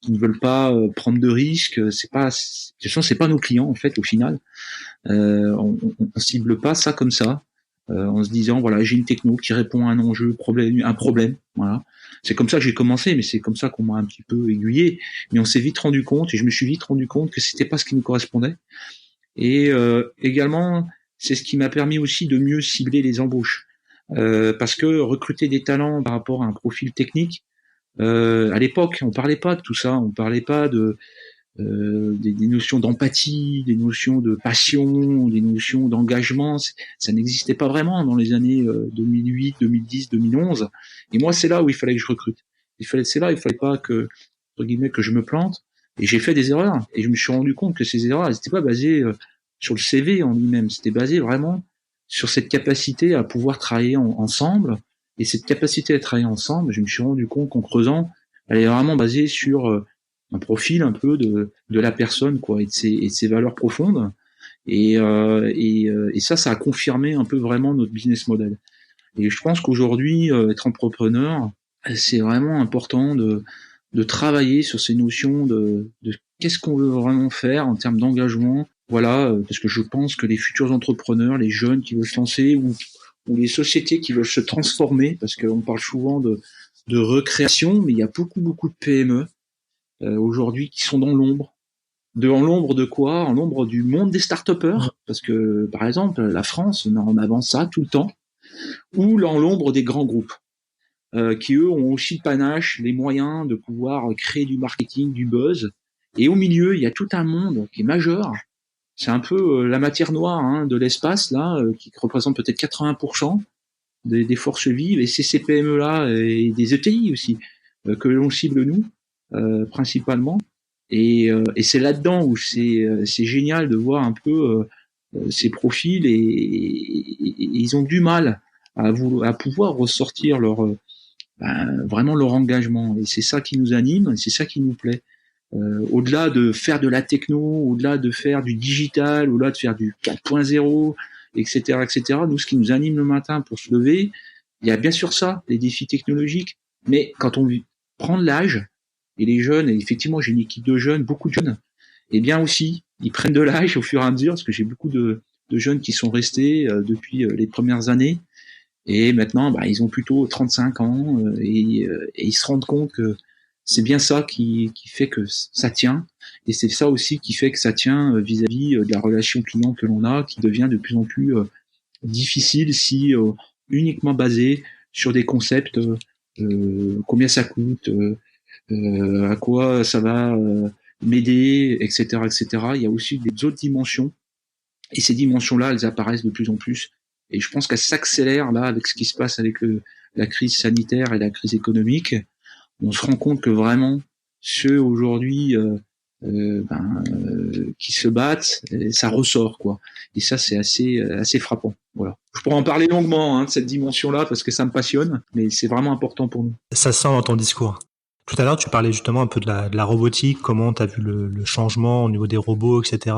A: ne veulent pas prendre de risques. C'est pas nos clients en fait au final. On cible pas ça comme ça, en se disant voilà, j'ai une techno qui répond à un enjeu, un problème, voilà. C'est comme ça que j'ai commencé, mais c'est comme ça qu'on m'a un petit peu aiguillé. Mais on s'est vite rendu compte, et je me suis vite rendu compte que c'était pas ce qui nous correspondait. Et également, c'est ce qui m'a permis aussi de mieux cibler les embauches. Parce que recruter des talents par rapport à un profil technique, à l'époque, on parlait pas de tout ça, on parlait pas de des notions d'empathie, des notions de passion, des notions d'engagement. Ça n'existait pas vraiment dans les années 2008, 2010, 2011. Et moi, c'est là où il fallait que je recrute. Il fallait pas que, entre guillemets, que je me plante. Et j'ai fait des erreurs. Et je me suis rendu compte que ces erreurs, elles n'étaient pas basées sur le CV en lui-même. C'était basé vraiment sur cette capacité à pouvoir travailler ensemble. Et cette capacité à travailler ensemble, je me suis rendu compte qu'en creusant, elle est vraiment basée sur un profil un peu de la personne, quoi, et de ses valeurs profondes. Et ça a confirmé un peu vraiment notre business model. Et je pense qu'aujourd'hui, être entrepreneur, c'est vraiment important de travailler sur ces notions de qu'est-ce qu'on veut vraiment faire en termes d'engagement. Voilà, parce que je pense que les futurs entrepreneurs, les jeunes qui veulent se lancer ou les sociétés qui veulent se transformer, parce qu'on parle souvent de recréation, mais il y a beaucoup de PME aujourd'hui qui sont dans l'ombre. En l'ombre de quoi? En l'ombre du monde des start-upers, parce que par exemple la France met en avant ça tout le temps, ou en l'ombre des grands groupes qui eux ont aussi le panache, les moyens de pouvoir créer du marketing, du buzz. Et au milieu, il y a tout un monde qui est majeur. C'est un peu la matière noire de l'espace là, qui représente peut-être 80% des forces vives, et c'est ces PME là et des ETI aussi que l'on cible nous. Principalement, et c'est là-dedans où c'est génial de voir un peu ces profils, et ils ont du mal à pouvoir ressortir vraiment leur engagement, et c'est ça qui nous anime, et c'est ça qui nous plaît. Au-delà de faire de la techno, au-delà de faire du digital, au-delà de faire du 4.0, etc., nous, ce qui nous anime le matin pour se lever, il y a bien sûr ça, les défis technologiques, mais quand on prend de l'âge, et les jeunes, et effectivement j'ai une équipe de jeunes, beaucoup de jeunes, et bien aussi, ils prennent de l'âge au fur et à mesure, parce que j'ai beaucoup de jeunes qui sont restés depuis les premières années, et maintenant ils ont plutôt 35 ans, et ils se rendent compte que c'est bien ça qui fait que ça tient, et c'est ça aussi qui fait que ça tient vis-à-vis de la relation client que l'on a, qui devient de plus en plus difficile si uniquement basé sur des concepts, combien ça coûte, à quoi ça va m'aider, etc., etc. Il y a aussi des autres dimensions, et ces dimensions-là, elles apparaissent de plus en plus. Et je pense qu'elles s'accélèrent là avec ce qui se passe avec la crise sanitaire et la crise économique. On se rend compte que vraiment ceux aujourd'hui qui se battent, ça ressort, quoi. Et ça, c'est assez frappant. Voilà. Je pourrais en parler longuement de cette dimension-là parce que ça me passionne, mais c'est vraiment important pour nous.
C: Ça se sent dans ton discours. Tout à l'heure, tu parlais justement un peu de la robotique, comment tu as vu le changement au niveau des robots, etc.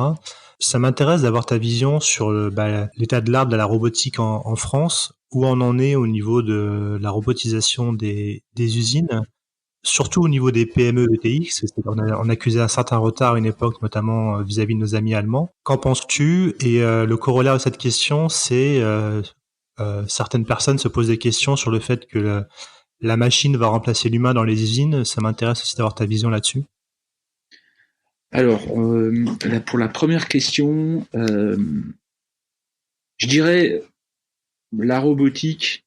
C: Ça m'intéresse d'avoir ta vision sur l'état de l'art de la robotique en France, où on en est au niveau de la robotisation des usines, surtout au niveau des PME ETI, on accusait un certain retard à une époque, notamment vis-à-vis de nos amis allemands. Qu'en penses-tu? Et le corollaire de cette question, c'est certaines personnes se posent des questions sur le fait que la machine va remplacer l'humain dans les usines. Ça m'intéresse aussi d'avoir ta vision là-dessus.
A: Alors, pour la première question, je dirais la robotique,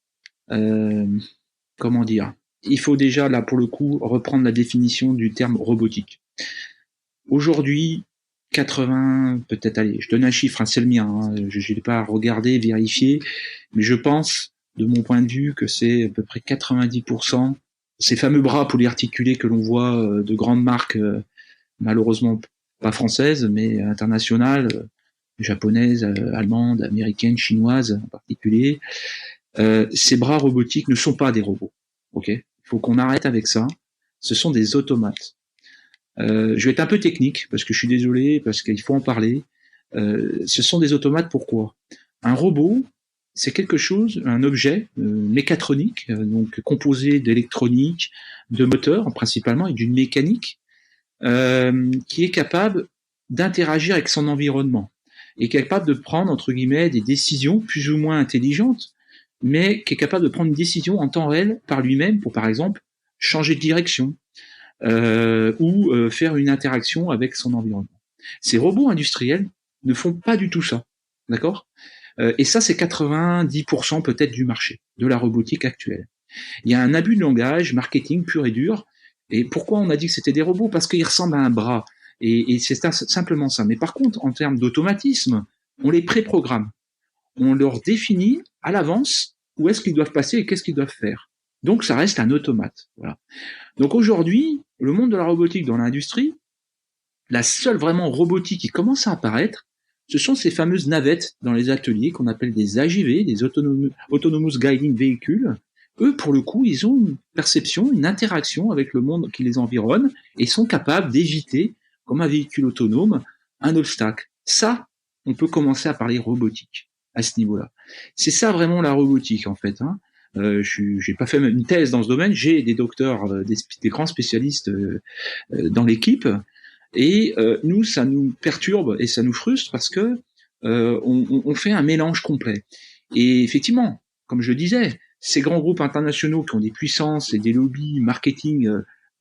A: comment dire, il faut déjà, là, pour le coup, reprendre la définition du terme robotique. Aujourd'hui, 80, peut-être, allez, je donne un chiffre, c'est le mien, je n'ai pas regardé, vérifié, mais je pense de mon point de vue, que c'est à peu près 90%. Ces fameux bras polyarticulés que l'on voit de grandes marques, malheureusement pas françaises, mais internationales, japonaises, allemandes, américaines, chinoises en particulier, ces bras robotiques ne sont pas des robots. Ok ? Il faut qu'on arrête avec ça. Ce sont des automates. Je vais être un peu technique, parce que je suis désolé, parce qu'il faut en parler. Ce sont des automates, pourquoi ? Un robot, c'est quelque chose, un objet mécatronique, donc composé d'électronique, de moteurs principalement, et d'une mécanique, qui est capable d'interagir avec son environnement, est capable de prendre, entre guillemets, des décisions plus ou moins intelligentes, mais qui est capable de prendre une décision en temps réel par lui-même pour, par exemple, changer de direction ou faire une interaction avec son environnement. Ces robots industriels ne font pas du tout ça, d'accord ? Et ça, c'est 90% peut-être du marché, de la robotique actuelle. Il y a un abus de langage, marketing pur et dur. Et pourquoi on a dit que c'était des robots ? Parce qu'ils ressemblent à un bras. Et c'est simplement ça. Mais par contre, en termes d'automatisme, on les préprogramme. On leur définit à l'avance où est-ce qu'ils doivent passer et qu'est-ce qu'ils doivent faire. Donc, ça reste un automate. Voilà. Donc aujourd'hui, le monde de la robotique dans l'industrie, la seule vraiment robotique qui commence à apparaître, ce sont ces fameuses navettes dans les ateliers qu'on appelle des AGV, des Autonomous Guiding Vehicles. Eux, pour le coup, ils ont une perception, une interaction avec le monde qui les environne et sont capables d'éviter, comme un véhicule autonome, un obstacle. Ça, on peut commencer à parler robotique à ce niveau-là. C'est ça vraiment la robotique, en fait. J'ai pas fait une thèse dans ce domaine, j'ai des docteurs, des grands spécialistes dans l'équipe. Et nous, ça nous perturbe et ça nous frustre parce que on fait un mélange complet. Et effectivement, comme je le disais, ces grands groupes internationaux qui ont des puissances et des lobbies marketing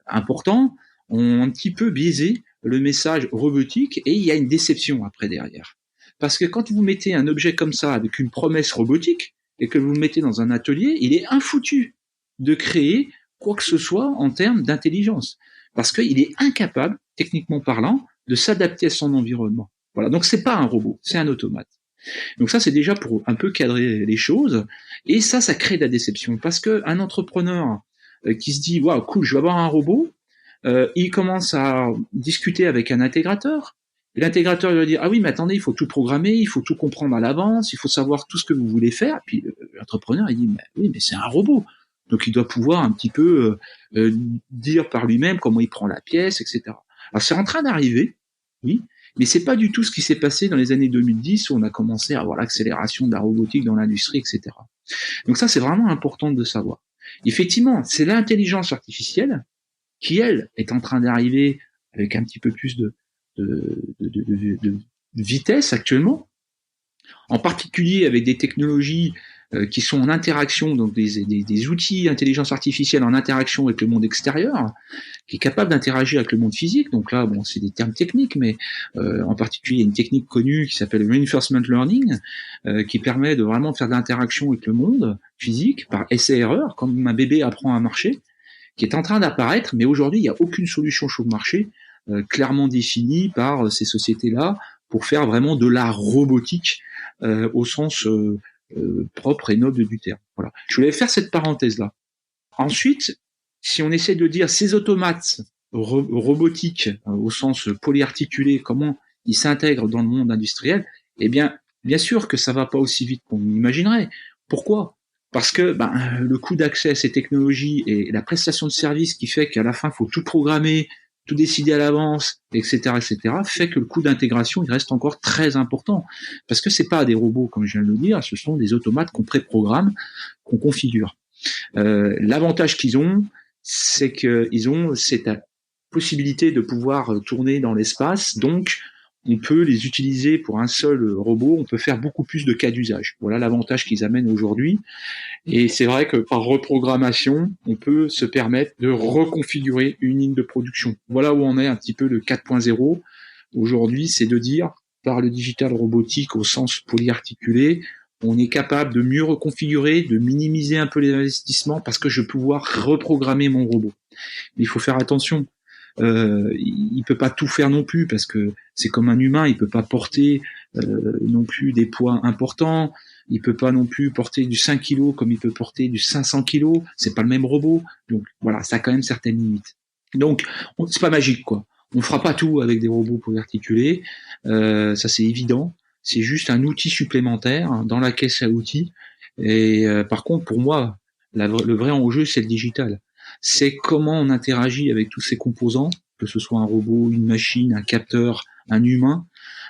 A: importants ont un petit peu biaisé le message robotique et il y a une déception après derrière. Parce que quand vous mettez un objet comme ça avec une promesse robotique et que vous le mettez dans un atelier, il est infoutu de créer quoi que ce soit en termes d'intelligence. Parce qu'il est incapable, techniquement parlant, de s'adapter à son environnement. Voilà. Donc c'est pas un robot, c'est un automate. Donc ça, c'est déjà pour un peu cadrer les choses. Et ça crée de la déception. Parce qu'un entrepreneur qui se dit « Waouh, cool, je vais avoir un robot », il commence à discuter avec un intégrateur. Et l'intégrateur il va dire « Ah oui, mais attendez, il faut tout programmer, il faut tout comprendre à l'avance, il faut savoir tout ce que vous voulez faire. » Puis l'entrepreneur, il dit « Oui, mais c'est un robot. » Donc il doit pouvoir un petit peu dire par lui-même comment il prend la pièce, etc. Alors c'est en train d'arriver, oui, mais c'est pas du tout ce qui s'est passé dans les années 2010 où on a commencé à avoir l'accélération de la robotique dans l'industrie, etc. Donc ça, c'est vraiment important de savoir. Effectivement, c'est l'intelligence artificielle qui, elle, est en train d'arriver avec un petit peu plus de vitesse actuellement, en particulier avec des technologies qui sont en interaction, donc des outils intelligence artificielle en interaction avec le monde extérieur, qui est capable d'interagir avec le monde physique. Donc là, bon, c'est des termes techniques, mais en particulier, il y a une technique connue qui s'appelle Reinforcement Learning, qui permet de vraiment faire de l'interaction avec le monde physique par essai-erreur, comme un bébé apprend à marcher, qui est en train d'apparaître, mais aujourd'hui, il n'y a aucune solution sur le marché clairement définie par ces sociétés-là pour faire vraiment de la robotique au sens propre et noble du terme. Voilà. Je voulais faire cette parenthèse-là. Ensuite, si on essaie de dire ces automates robotiques au sens polyarticulé, comment ils s'intègrent dans le monde industriel, eh bien sûr que ça va pas aussi vite qu'on imaginerait. Pourquoi ? Parce que le coût d'accès à ces technologies et la prestation de service qui fait qu'à la fin, il faut tout programmer, tout décider à l'avance, etc., fait que le coût d'intégration, il reste encore très important. Parce que c'est pas des robots, comme je viens de le dire, ce sont des automates qu'on préprogramme, qu'on configure. L'avantage qu'ils ont, c'est qu'ils ont cette possibilité de pouvoir tourner dans l'espace, donc on peut les utiliser pour un seul robot, on peut faire beaucoup plus de cas d'usage. Voilà l'avantage qu'ils amènent aujourd'hui. Et c'est vrai que par reprogrammation, on peut se permettre de reconfigurer une ligne de production. Voilà où on est un petit peu le 4.0. Aujourd'hui, c'est de dire, par le digital robotique au sens polyarticulé, on est capable de mieux reconfigurer, de minimiser un peu les investissements parce que je vais pouvoir reprogrammer mon robot. Mais il faut faire attention. Il peut pas tout faire non plus parce que c'est comme un humain, il peut pas porter non plus des poids importants. Il peut pas non plus porter du 5 kg comme il peut porter du 500 kg. C'est pas le même robot. Donc voilà, ça a quand même certaines limites. Donc c'est pas magique, quoi. On fera pas tout avec des robots polyarticulés. Ça c'est évident. C'est juste un outil supplémentaire dans la caisse à outils. Et par contre, pour moi, le vrai enjeu, c'est le digital. C'est comment on interagit avec tous ces composants, que ce soit un robot, une machine, un capteur, un humain,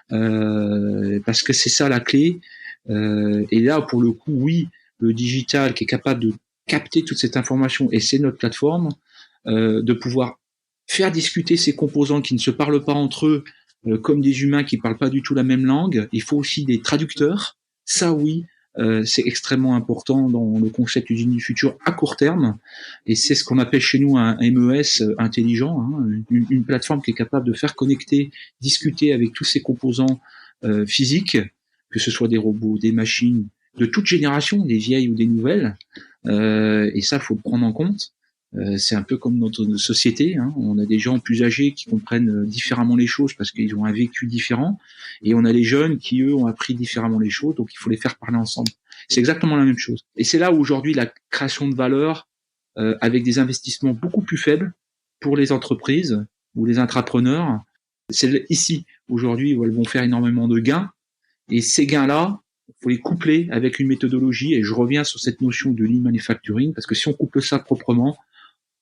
A: parce que c'est ça la clé. Et là, pour le coup, oui, le digital qui est capable de capter toute cette information, et c'est notre plateforme, de pouvoir faire discuter ces composants qui ne se parlent pas entre eux, comme des humains qui parlent pas du tout la même langue. Il faut aussi des traducteurs. Ça, oui, c'est extrêmement important dans le concept d'usine du futur à court terme, et c'est ce qu'on appelle chez nous un MES intelligent, hein, une plateforme qui est capable de faire connecter, discuter avec tous ces composants physiques, que ce soit des robots, des machines, de toute génération, des vieilles ou des nouvelles, et ça, faut le prendre en compte. C'est un peu comme notre société, hein. On a des gens plus âgés qui comprennent différemment les choses parce qu'ils ont un vécu différent, et on a les jeunes qui, eux, ont appris différemment les choses, donc il faut les faire parler ensemble. C'est exactement la même chose. Et c'est là où aujourd'hui la création de valeur, avec des investissements beaucoup plus faibles pour les entreprises ou les intrapreneurs, c'est ici, aujourd'hui, où elles vont faire énormément de gains, et ces gains-là, il faut les coupler avec une méthodologie, et je reviens sur cette notion de lean manufacturing, parce que si on couple ça proprement,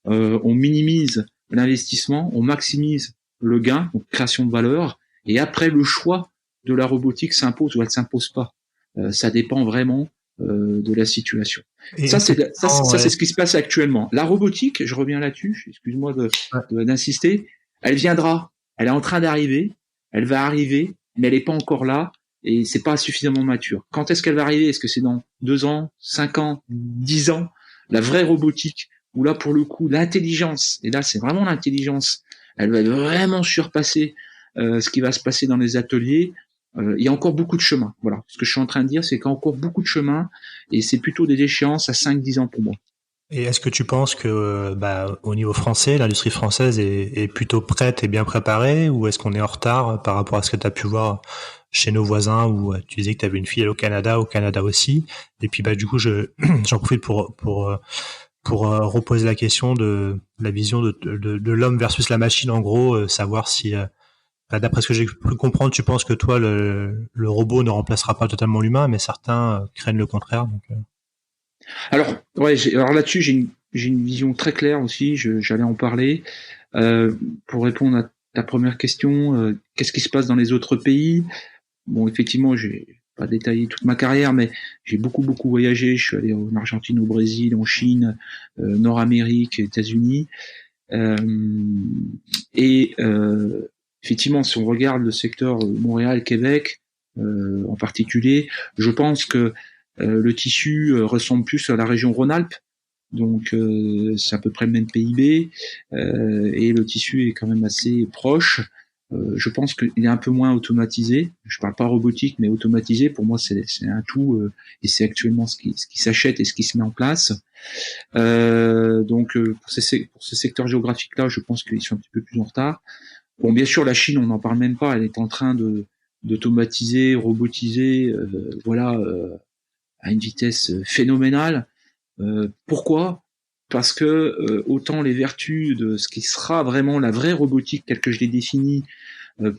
A: on minimise l'investissement, on maximise le gain, donc création de valeur, et après le choix de la robotique s'impose ou elle s'impose pas. Ça dépend vraiment de la situation. Et ça c'est ce qui se passe actuellement. La robotique, je reviens là-dessus, excuse-moi d'insister, elle viendra, elle est en train d'arriver, elle va arriver, mais elle n'est pas encore là, et c'est pas suffisamment mature. Quand est-ce qu'elle va arriver? Est-ce que c'est dans 2 ans, 5 ans, 10 ans? La vraie robotique, où là, pour le coup, l'intelligence, et là, c'est vraiment l'intelligence, elle va vraiment surpasser ce qui va se passer dans les ateliers. Il y a encore beaucoup de chemin. Voilà. Ce que je suis en train de dire, c'est qu'il y a encore beaucoup de chemin, et c'est plutôt des échéances à 5-10 ans pour moi.
C: Et est-ce que tu penses que, au niveau français, l'industrie française est plutôt prête et bien préparée, ou est-ce qu'on est en retard par rapport à ce que tu as pu voir chez nos voisins, où tu disais que tu avais une filiale au Canada aussi. Et puis, du coup, j'en profite pour reposer la question de la vision de l'homme versus la machine, en gros, savoir si, d'après ce que j'ai pu comprendre, tu penses que toi, le robot ne remplacera pas totalement l'humain, mais certains craignent le contraire. Donc,
A: Alors là-dessus, j'ai une vision très claire aussi. J'allais en parler. Pour répondre à ta première question, qu'est-ce qui se passe dans les autres pays? Bon, effectivement, j'ai pas détaillé toute ma carrière, mais j'ai beaucoup voyagé. Je suis allé en Argentine, au Brésil, en Chine, Nord-Amérique, États-Unis. Effectivement, si on regarde le secteur Montréal-Québec en particulier, je pense que le tissu ressemble plus à la région Rhône-Alpes. Donc c'est à peu près le même PIB, et le tissu est quand même assez proche. Je pense qu'il est un peu moins automatisé. Je parle pas robotique, mais automatisé. Pour moi, c'est un tout, et c'est actuellement ce qui s'achète et ce qui se met en place. Donc pour ces secteurs géographiques-là, je pense qu'ils sont un petit peu plus en retard. Bon, bien sûr, la Chine, on n'en parle même pas. Elle est en train d'automatiser, robotiser, à une vitesse phénoménale. Pourquoi ? Parce que autant les vertus de ce qui sera vraiment la vraie robotique telle que je l'ai définie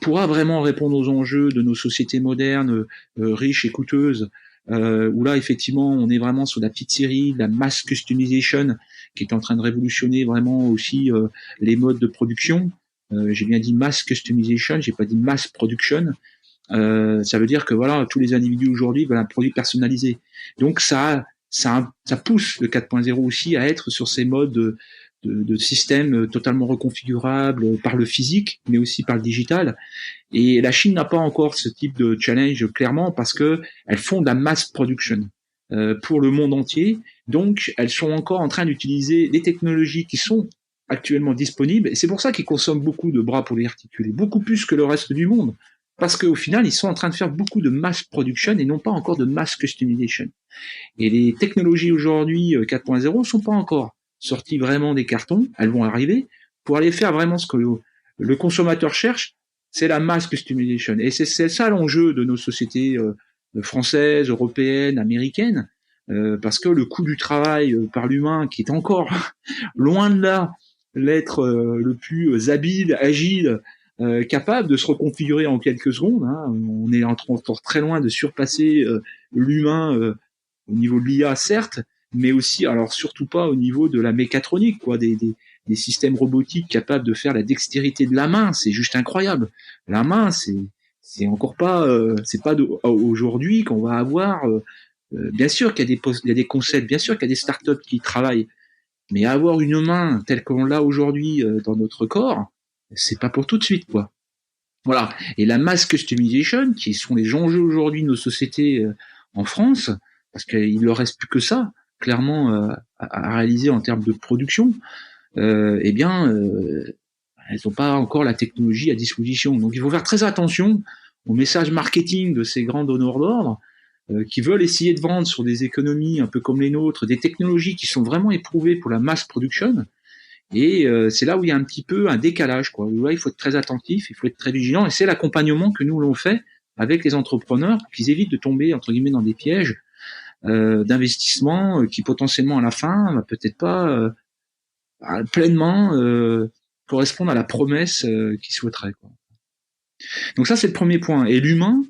A: pourra vraiment répondre aux enjeux de nos sociétés modernes, riches et coûteuses, où là effectivement on est vraiment sur la petite série, la mass customization qui est en train de révolutionner vraiment aussi les modes de production. J'ai bien dit mass customization, j'ai pas dit mass production. Ça veut dire que voilà, tous les individus aujourd'hui veulent un produit personnalisé. Donc ça pousse le 4.0 aussi à être sur ces modes de systèmes totalement reconfigurables par le physique, mais aussi par le digital. Et la Chine n'a pas encore ce type de challenge clairement parce que elles font de la mass production pour le monde entier. Donc elles sont encore en train d'utiliser des technologies qui sont actuellement disponibles. Et c'est pour ça qu'ils consomment beaucoup de bras polyarticulés, beaucoup plus que le reste du monde. Parce qu'au final, ils sont en train de faire beaucoup de mass production et non pas encore de mass customization. Et les technologies aujourd'hui 4.0 sont pas encore sorties vraiment des cartons, elles vont arriver, pour aller faire vraiment ce que le consommateur cherche, c'est la mass customization. Et c'est ça l'enjeu de nos sociétés françaises, européennes, américaines, parce que le coût du travail par l'humain, qui est encore loin de là l'être le plus habile, agile, capable de se reconfigurer en quelques secondes, hein. On est encore très loin de surpasser l'humain au niveau de l'IA, certes, mais aussi, alors surtout pas au niveau de la mécatronique, quoi, des systèmes robotiques capables de faire la dextérité de la main. C'est juste incroyable. La main, c'est encore pas, c'est pas aujourd'hui qu'on va avoir. Bien sûr qu'il y a des concepts, bien sûr qu'il y a des startups qui travaillent, mais avoir une main telle qu'on l'a aujourd'hui dans notre corps, c'est pas pour tout de suite, quoi. Voilà. Et la mass customization, qui sont les enjeux aujourd'hui de nos sociétés en France, parce qu'il ne leur reste plus que ça, clairement, à réaliser en termes de production, eh bien, elles n'ont pas encore la technologie à disposition. Donc il faut faire très attention au message marketing de ces grands donneurs d'ordre qui veulent essayer de vendre sur des économies un peu comme les nôtres, des technologies qui sont vraiment éprouvées pour la mass production. Et c'est là où il y a un petit peu un décalage, quoi. Là, il faut être très attentif, il faut être très vigilant, et c'est l'accompagnement que nous l'on fait avec les entrepreneurs, pour qu'ils évitent de tomber entre guillemets dans des pièges d'investissement qui potentiellement à la fin va peut-être pas pleinement correspondre à la promesse qu'ils souhaiteraient, quoi. Donc ça, c'est le premier point. Et l'humain,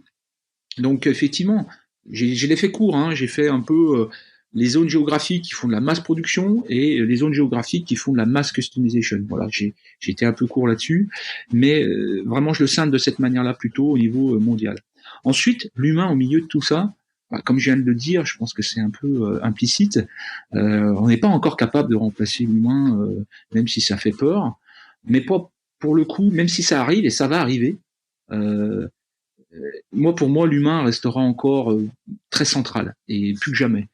A: donc effectivement, j'ai l'effet court, hein, j'ai fait un peu les zones géographiques qui font de la masse production et les zones géographiques qui font de la mass customization. Voilà, j'ai été un peu court là-dessus, mais vraiment je le scinde de cette manière-là plutôt au niveau mondial. Ensuite, l'humain au milieu de tout ça, comme je viens de le dire, je pense que c'est un peu implicite, on n'est pas encore capable de remplacer l'humain, même si ça fait peur, mais pas pour le coup, même si ça arrive, et ça va arriver, pour moi, l'humain restera encore très central, et plus que jamais.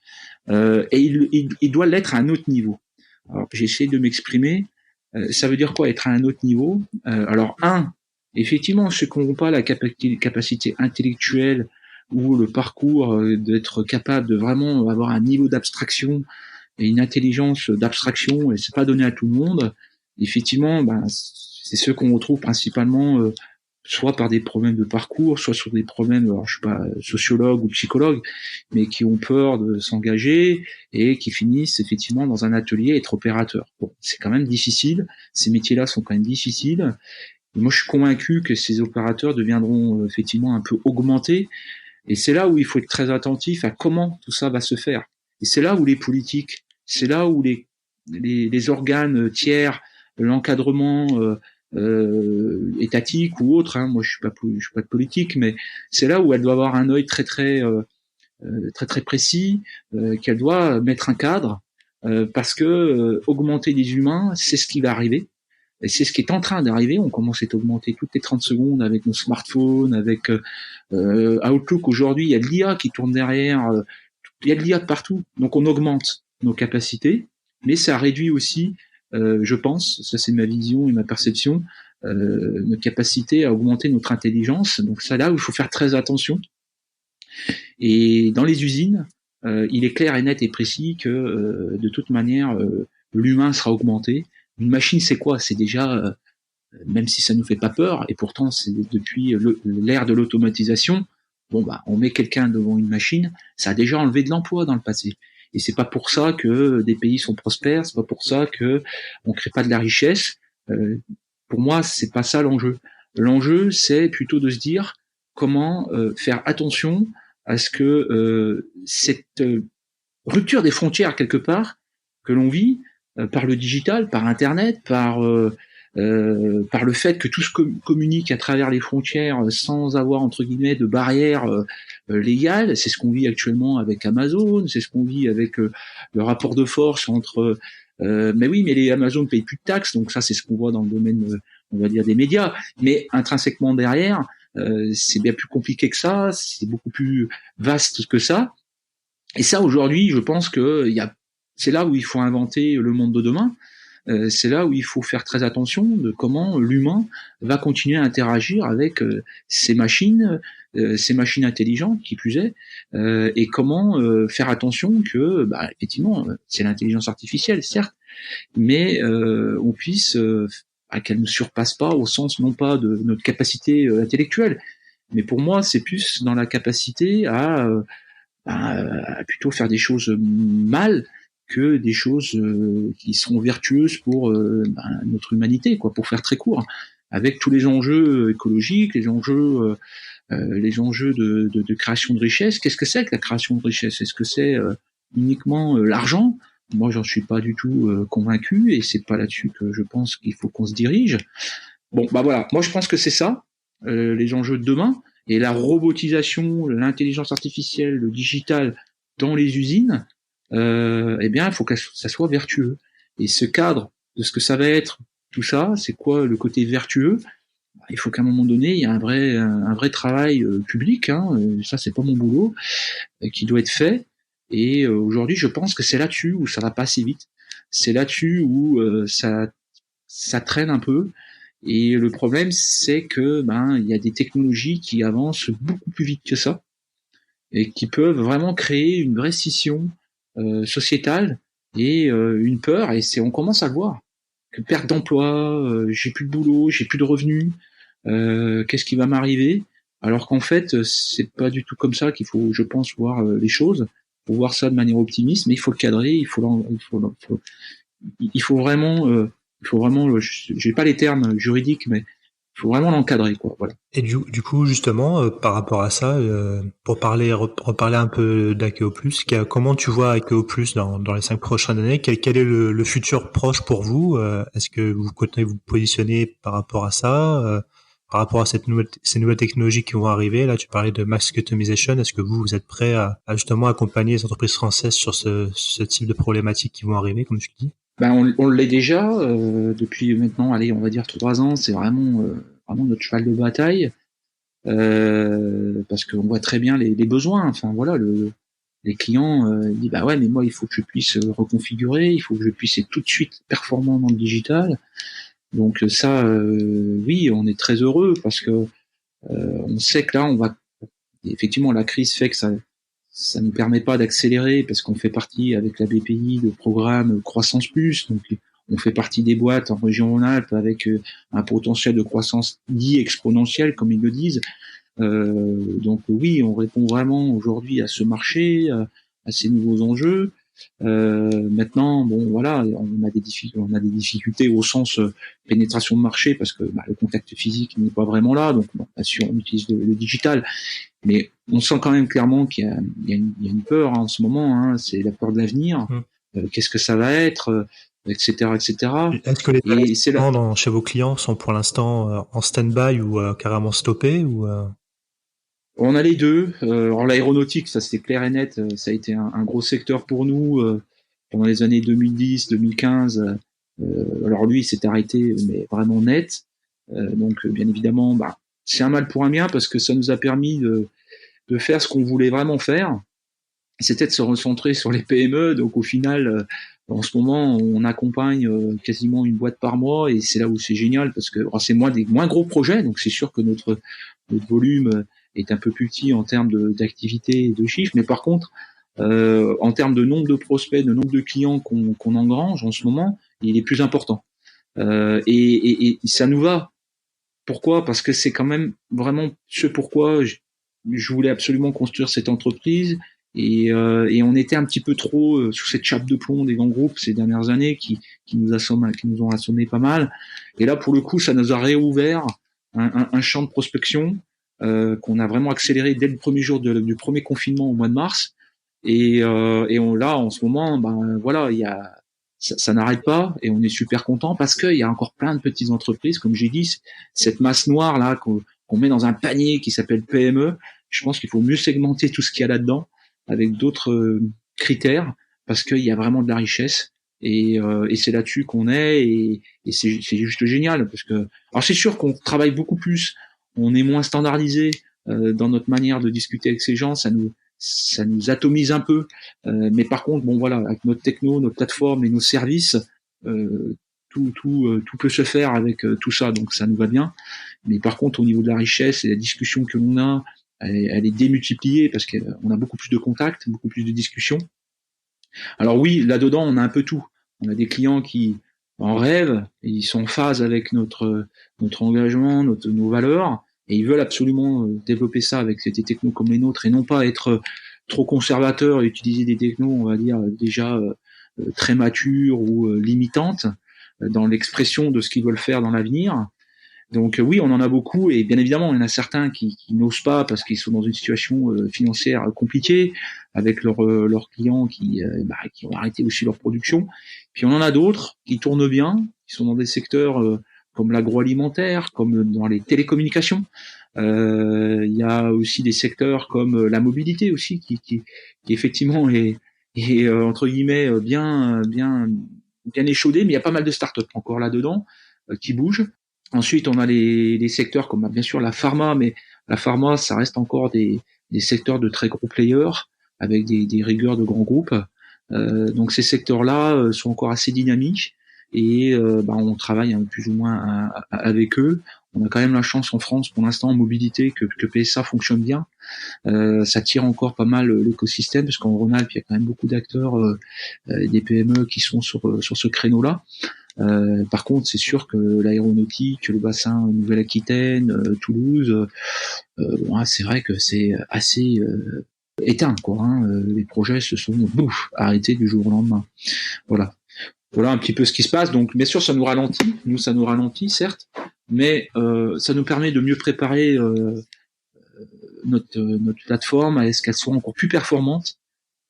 A: Et il doit l'être à un autre niveau. Alors, j'essaie de m'exprimer. Ça veut dire quoi, être à un autre niveau? Alors, effectivement, ceux qui n'ont pas la capacité intellectuelle ou le parcours d'être capable de vraiment avoir un niveau d'abstraction et une intelligence d'abstraction, et c'est pas donné à tout le monde. Effectivement, c'est ceux qu'on retrouve principalement soit par des problèmes de parcours, soit sur des problèmes, alors je suis pas sociologue ou psychologue, mais qui ont peur de s'engager et qui finissent effectivement dans un atelier être opérateur. Bon, c'est quand même difficile. Ces métiers-là sont quand même difficiles. Et moi, je suis convaincu que ces opérateurs deviendront effectivement un peu augmentés. Et c'est là où il faut être très attentif à comment tout ça va se faire. Et c'est là où les politiques, c'est là où les organes tiers, l'encadrement étatique ou autre, hein, moi je suis pas de politique, mais c'est là où elle doit avoir un œil très précis, qu'elle doit mettre un cadre, parce que augmenter les humains, c'est ce qui va arriver. Et c'est ce qui est en train d'arriver. On commence à être augmenté toutes les 30 secondes avec nos smartphones, avec Outlook. Aujourd'hui, il y a de l'IA qui tourne derrière. Il y a de l'IA de partout. Donc on augmente nos capacités, mais ça réduit aussi, je pense, ça c'est ma vision et ma perception, notre capacité à augmenter notre intelligence. Donc c'est là où il faut faire très attention. Et dans les usines, il est clair et net et précis que de toute manière, l'humain sera augmenté. Une machine, c'est quoi? C'est déjà, même si ça nous fait pas peur, et pourtant c'est depuis l'ère de l'automatisation, on met quelqu'un devant une machine, ça a déjà enlevé de l'emploi dans le passé. Et c'est pas pour ça que des pays sont prospères, c'est pas pour ça que on crée pas de la richesse. Pour moi, c'est pas ça l'enjeu. L'enjeu, c'est plutôt de se dire comment faire attention à ce que cette rupture des frontières quelque part que l'on vit par le digital, par Internet, par le fait que tout se communique à travers les frontières sans avoir entre guillemets de barrières légales. C'est ce qu'on vit actuellement avec Amazon, c'est ce qu'on vit avec le rapport de force entre mais les Amazon ne payent plus de taxes, donc ça c'est ce qu'on voit dans le domaine on va dire des médias, mais intrinsèquement derrière c'est bien plus compliqué que ça, c'est beaucoup plus vaste que ça. Et ça aujourd'hui, je pense que c'est là où il faut inventer le monde de demain. C'est là où il faut faire très attention de comment l'humain va continuer à interagir avec ces machines intelligentes qui plus est, et comment faire attention que, effectivement, c'est l'intelligence artificielle, certes, mais on puisse qu'elle ne surpasse pas au sens non pas de notre capacité intellectuelle, Mais pour moi, c'est plus dans la capacité à plutôt faire des choses mal que des choses qui seront vertueuses pour notre humanité, quoi, pour faire très court, avec tous les enjeux écologiques, les enjeux de création de richesse. Qu'est-ce que c'est que la création de richesse? Est-ce que c'est uniquement l'argent? Moi, j'en suis pas du tout convaincu, et c'est pas là-dessus que je pense qu'il faut qu'on se dirige. Bon, bah voilà. Moi, je pense que c'est ça, les enjeux de demain, et la robotisation, l'intelligence artificielle, le digital dans les usines. Eh bien, il faut que ça soit vertueux. Et ce cadre de ce que ça va être, tout ça, c'est quoi le côté vertueux? Il faut qu'à un moment donné, il y ait un vrai travail public. Ça, c'est pas mon boulot, qui doit être fait. Et aujourd'hui, je pense que c'est là-dessus où ça va pas assez vite. C'est là-dessus où ça traîne un peu. Et le problème, c'est que il y a des technologies qui avancent beaucoup plus vite que ça et qui peuvent vraiment créer une vraie scission sociétale et une peur. Et on commence à le voir. Que perte d'emploi, j'ai plus de boulot, j'ai plus de revenus. Qu'est-ce qui va m'arriver? Alors qu'en fait, c'est pas du tout comme ça qu'il faut, je pense, voir les choses. Il faut voir ça de manière optimiste, mais il faut le cadrer, il faut vraiment, j'ai pas les termes juridiques, mais il faut vraiment l'encadrer, quoi. Voilà.
C: Et du coup, justement, par rapport à ça, pour reparler un peu d'Akeo+, comment tu vois Akeo+ dans les 5 prochaines années? Quel est le futur proche pour vous? Est-ce que vous comptez vous positionner par rapport à ça? Par rapport à ces nouvelles technologies qui vont arriver, là, tu parlais de mass customization. Est-ce que vous êtes prêt à justement accompagner les entreprises françaises sur ce type de problématiques qui vont arriver, comme tu dis?
A: On l'est déjà depuis maintenant, allez, on va dire 3 ans. C'est vraiment notre cheval de bataille, parce qu'on voit très bien les besoins. Enfin voilà, les clients disent ouais, mais moi il faut que je puisse reconfigurer, il faut que je puisse être tout de suite performant dans le digital. Donc ça, oui, on est très heureux parce que on sait que là, effectivement, la crise fait que ça nous permet pas d'accélérer parce qu'on fait partie avec la BPI de programme Croissance Plus. Donc on fait partie des boîtes en région Rhône-Alpes avec un potentiel de croissance dit exponentiel, comme ils le disent. Donc oui, on répond vraiment aujourd'hui à ce marché, à ces nouveaux enjeux. Maintenant, voilà, on a des difficultés au sens pénétration de marché parce que le contact physique n'est pas vraiment là. Donc, bien sûr, on utilise le digital, mais on sent quand même clairement qu'il y a une peur en ce moment. C'est la peur de l'avenir. Qu'est-ce que ça va être, etc., etc.
C: Est-ce que les investissements chez vos clients sont pour l'instant en stand-by ou carrément stoppés ou
A: On a les deux. Alors l'aéronautique, ça c'est clair et net, ça a été un gros secteur pour nous pendant les années 2010, 2015. Alors lui, il s'est arrêté, mais vraiment net. Donc bien évidemment, c'est un mal pour un bien parce que ça nous a permis de faire ce qu'on voulait vraiment faire. C'était de se recentrer sur les PME. Donc au final, en ce moment, on accompagne quasiment une boîte par mois et c'est là où c'est génial parce que c'est des moins gros projets. Donc c'est sûr que notre volume est un peu plus petit en termes d'activité et de chiffres, mais par contre, en termes de nombre de prospects, de nombre de clients qu'on engrange en ce moment, il est plus important. Et ça nous va. Pourquoi? Parce que c'est quand même vraiment ce pourquoi je voulais absolument construire cette entreprise. Et on était un petit peu trop sous cette chape de plomb des grands groupes ces dernières années qui nous ont assommé pas mal. Et là, pour le coup, ça nous a réouvert un champ de prospection qu'on a vraiment accéléré dès le premier jour du premier confinement au mois de mars. Et là, en ce moment, voilà, ça n'arrête pas et on est super content parce qu'il y a encore plein de petites entreprises, comme j'ai dit, cette masse noire là qu'on met dans un panier qui s'appelle PME. Je pense qu'il faut mieux segmenter tout ce qu'il y a là-dedans avec d'autres critères parce qu'il y a vraiment de la richesse et c'est là-dessus qu'on est et c'est juste génial parce que alors c'est sûr qu'on travaille beaucoup plus, on est moins standardisé dans notre manière de discuter avec ces gens, ça nous atomise un peu, mais par contre voilà, avec notre techno, notre plateforme et nos services, tout peut se faire avec tout ça, donc ça nous va bien. Mais par contre au niveau de la richesse et la discussion que l'on a, elle est démultipliée parce qu'on a beaucoup plus de contacts, beaucoup plus de discussions. Alors oui, là-dedans, on a un peu tout. On a des clients qui en rêvent, et ils sont en phase avec notre engagement, nos valeurs. et ils veulent absolument développer ça avec des technos comme les nôtres et non pas être trop conservateurs et utiliser des technos, on va dire, déjà très matures ou limitantes dans l'expression de ce qu'ils veulent faire dans l'avenir. Donc oui, on en a beaucoup et bien évidemment, il y en a certains qui n'osent pas parce qu'ils sont dans une situation financière compliquée avec leurs clients qui ont arrêté aussi leur production. Puis on en a d'autres qui tournent bien, qui sont dans des secteurs comme l'agroalimentaire, comme dans les télécommunications. Il y a aussi des secteurs comme la mobilité aussi qui effectivement est entre guillemets bien échaudé, mais il y a pas mal de startups encore là-dedans qui bougent. Ensuite, on a les secteurs comme bien sûr la pharma, mais la pharma, ça reste encore des secteurs de très gros players avec des rigueurs de grands groupes. Donc ces secteurs-là sont encore assez dynamiques et on travaille plus ou moins avec eux. On a quand même la chance en France pour l'instant en mobilité que PSA fonctionne bien. Ça tire encore pas mal l'écosystème parce qu'en Rhône-Alpes, il y a quand même beaucoup d'acteurs, des PME qui sont sur ce créneau-là. Par contre, c'est sûr que l'aéronautique, le bassin Nouvelle-Aquitaine, Toulouse, c'est vrai que c'est assez éteint, quoi. Les projets se sont arrêtés du jour au lendemain. Voilà un petit peu ce qui se passe. Donc, bien sûr, ça nous ralentit, certes, mais ça nous permet de mieux préparer notre plateforme à ce qu'elle soit encore plus performante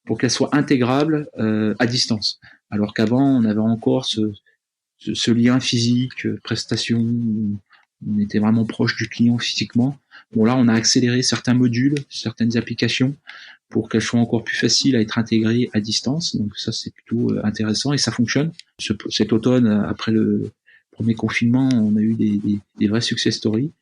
A: pour qu'elle soit intégrable à distance. Alors qu'avant, on avait encore ce lien physique, prestation, où on était vraiment proche du client physiquement. Bon, là, on a accéléré certains modules, certaines applications pour qu'elles soient encore plus faciles à être intégrées à distance. Donc ça, c'est plutôt intéressant et ça fonctionne. Cet automne, après le premier confinement, on a eu des vrais success stories,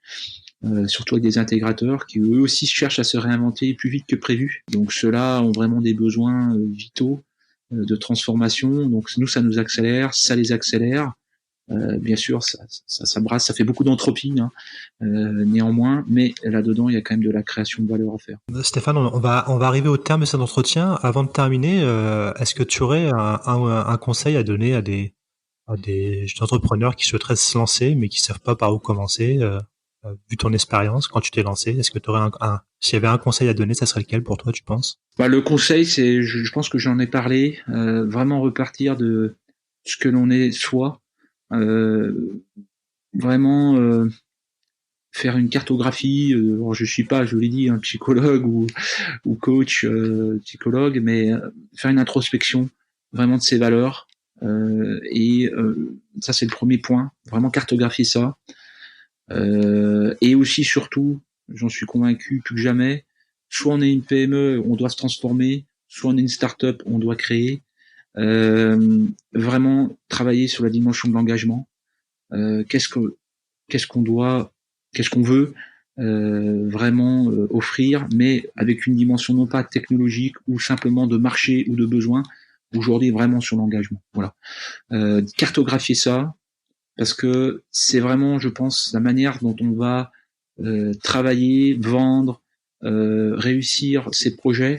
A: surtout avec des intégrateurs qui eux aussi cherchent à se réinventer plus vite que prévu. Donc ceux-là ont vraiment des besoins vitaux de transformation. Donc nous, ça nous accélère, ça les accélère. Bien sûr, ça brasse, ça fait beaucoup d'entropie, néanmoins, mais là-dedans, il y a quand même de la création de valeur à faire.
C: Stéphane, on va arriver au terme de cet entretien. Avant de terminer, est-ce que tu aurais un conseil à donner à des entrepreneurs qui souhaiteraient se lancer, mais qui savent pas par où commencer, vu ton expérience quand tu t'es lancé? Est-ce que tu aurais s'il y avait un conseil à donner, ça serait lequel pour toi, tu penses?
A: Le conseil, c'est, je pense que j'en ai parlé, vraiment repartir de ce que l'on est soi. Vraiment faire une cartographie. Alors je suis pas, je l'ai dit, un psychologue ou coach psychologue, mais faire une introspection vraiment de ses valeurs. Et ça, c'est le premier point. Vraiment cartographier ça. Et aussi, surtout, j'en suis convaincu plus que jamais, soit on est une PME, on doit se transformer, soit on est une start-up, on doit créer. Vraiment travailler sur la dimension de l'engagement. Qu'est-ce qu'on veut vraiment offrir, mais avec une dimension non pas technologique ou simplement de marché ou de besoin. Aujourd'hui, vraiment sur l'engagement. Voilà. Cartographier ça, parce que c'est vraiment, je pense, la manière dont on va travailler, vendre, réussir ces projets.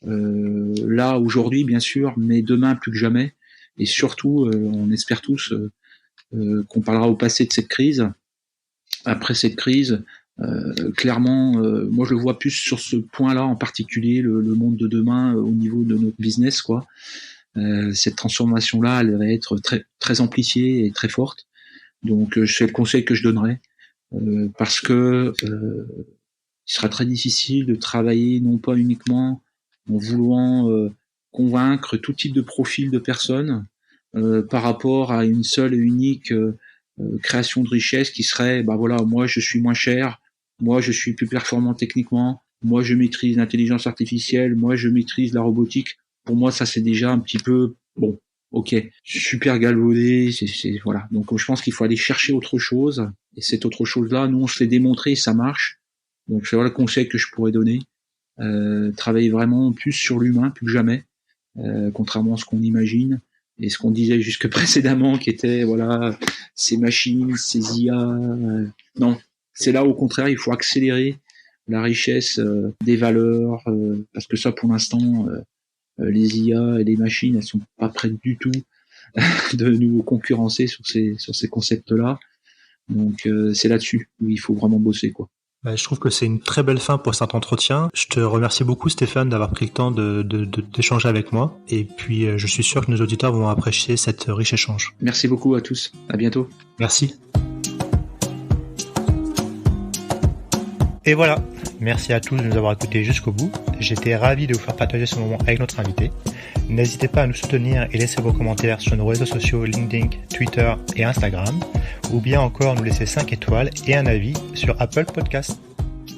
A: Là aujourd'hui bien sûr, mais demain plus que jamais, et surtout on espère tous qu'on parlera au passé de cette crise. Après cette crise, clairement, moi je le vois plus sur ce point-là en particulier, le monde de demain au niveau de notre business, quoi. Cette transformation-là, elle va être très très amplifiée et très forte. Donc c'est le conseil que je donnerais, parce que il sera très difficile de travailler non pas uniquement en voulant convaincre tout type de profil de personnes par rapport à une seule et unique création de richesse qui serait, moi je suis moins cher, moi je suis plus performant techniquement, moi je maîtrise l'intelligence artificielle, moi je maîtrise la robotique. Pour moi, ça c'est déjà un petit peu bon. Ok, super galvaudé, voilà. Donc je pense qu'il faut aller chercher autre chose. Et cette autre chose-là, nous on se l'est démontré, ça marche. Donc c'est voilà le conseil que je pourrais donner. Travailler vraiment plus sur l'humain, plus que jamais, contrairement à ce qu'on imagine et ce qu'on disait jusque précédemment, qui était ces machines, ces IA. Non, c'est là au contraire, il faut accélérer la richesse des valeurs, parce que ça, pour l'instant, les IA et les machines, elles sont pas prêtes du tout de nous concurrencer sur ces concepts-là. Donc c'est là-dessus où il faut vraiment bosser, quoi.
C: Je trouve que c'est une très belle fin pour cet entretien. Je te remercie beaucoup Stéphane d'avoir pris le temps d'échanger avec moi. Et puis je suis sûr que nos auditeurs vont apprécier cet riche échange.
A: Merci beaucoup à tous. À bientôt.
C: Merci. Et voilà. Merci à tous de nous avoir écoutés jusqu'au bout. J'étais ravi de vous faire partager ce moment avec notre invité. N'hésitez pas à nous soutenir et laisser vos commentaires sur nos réseaux sociaux LinkedIn, Twitter et Instagram, ou bien encore nous laisser 5 étoiles et un avis sur Apple Podcast.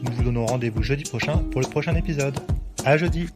C: Nous vous donnons rendez-vous jeudi prochain pour le prochain épisode. À jeudi!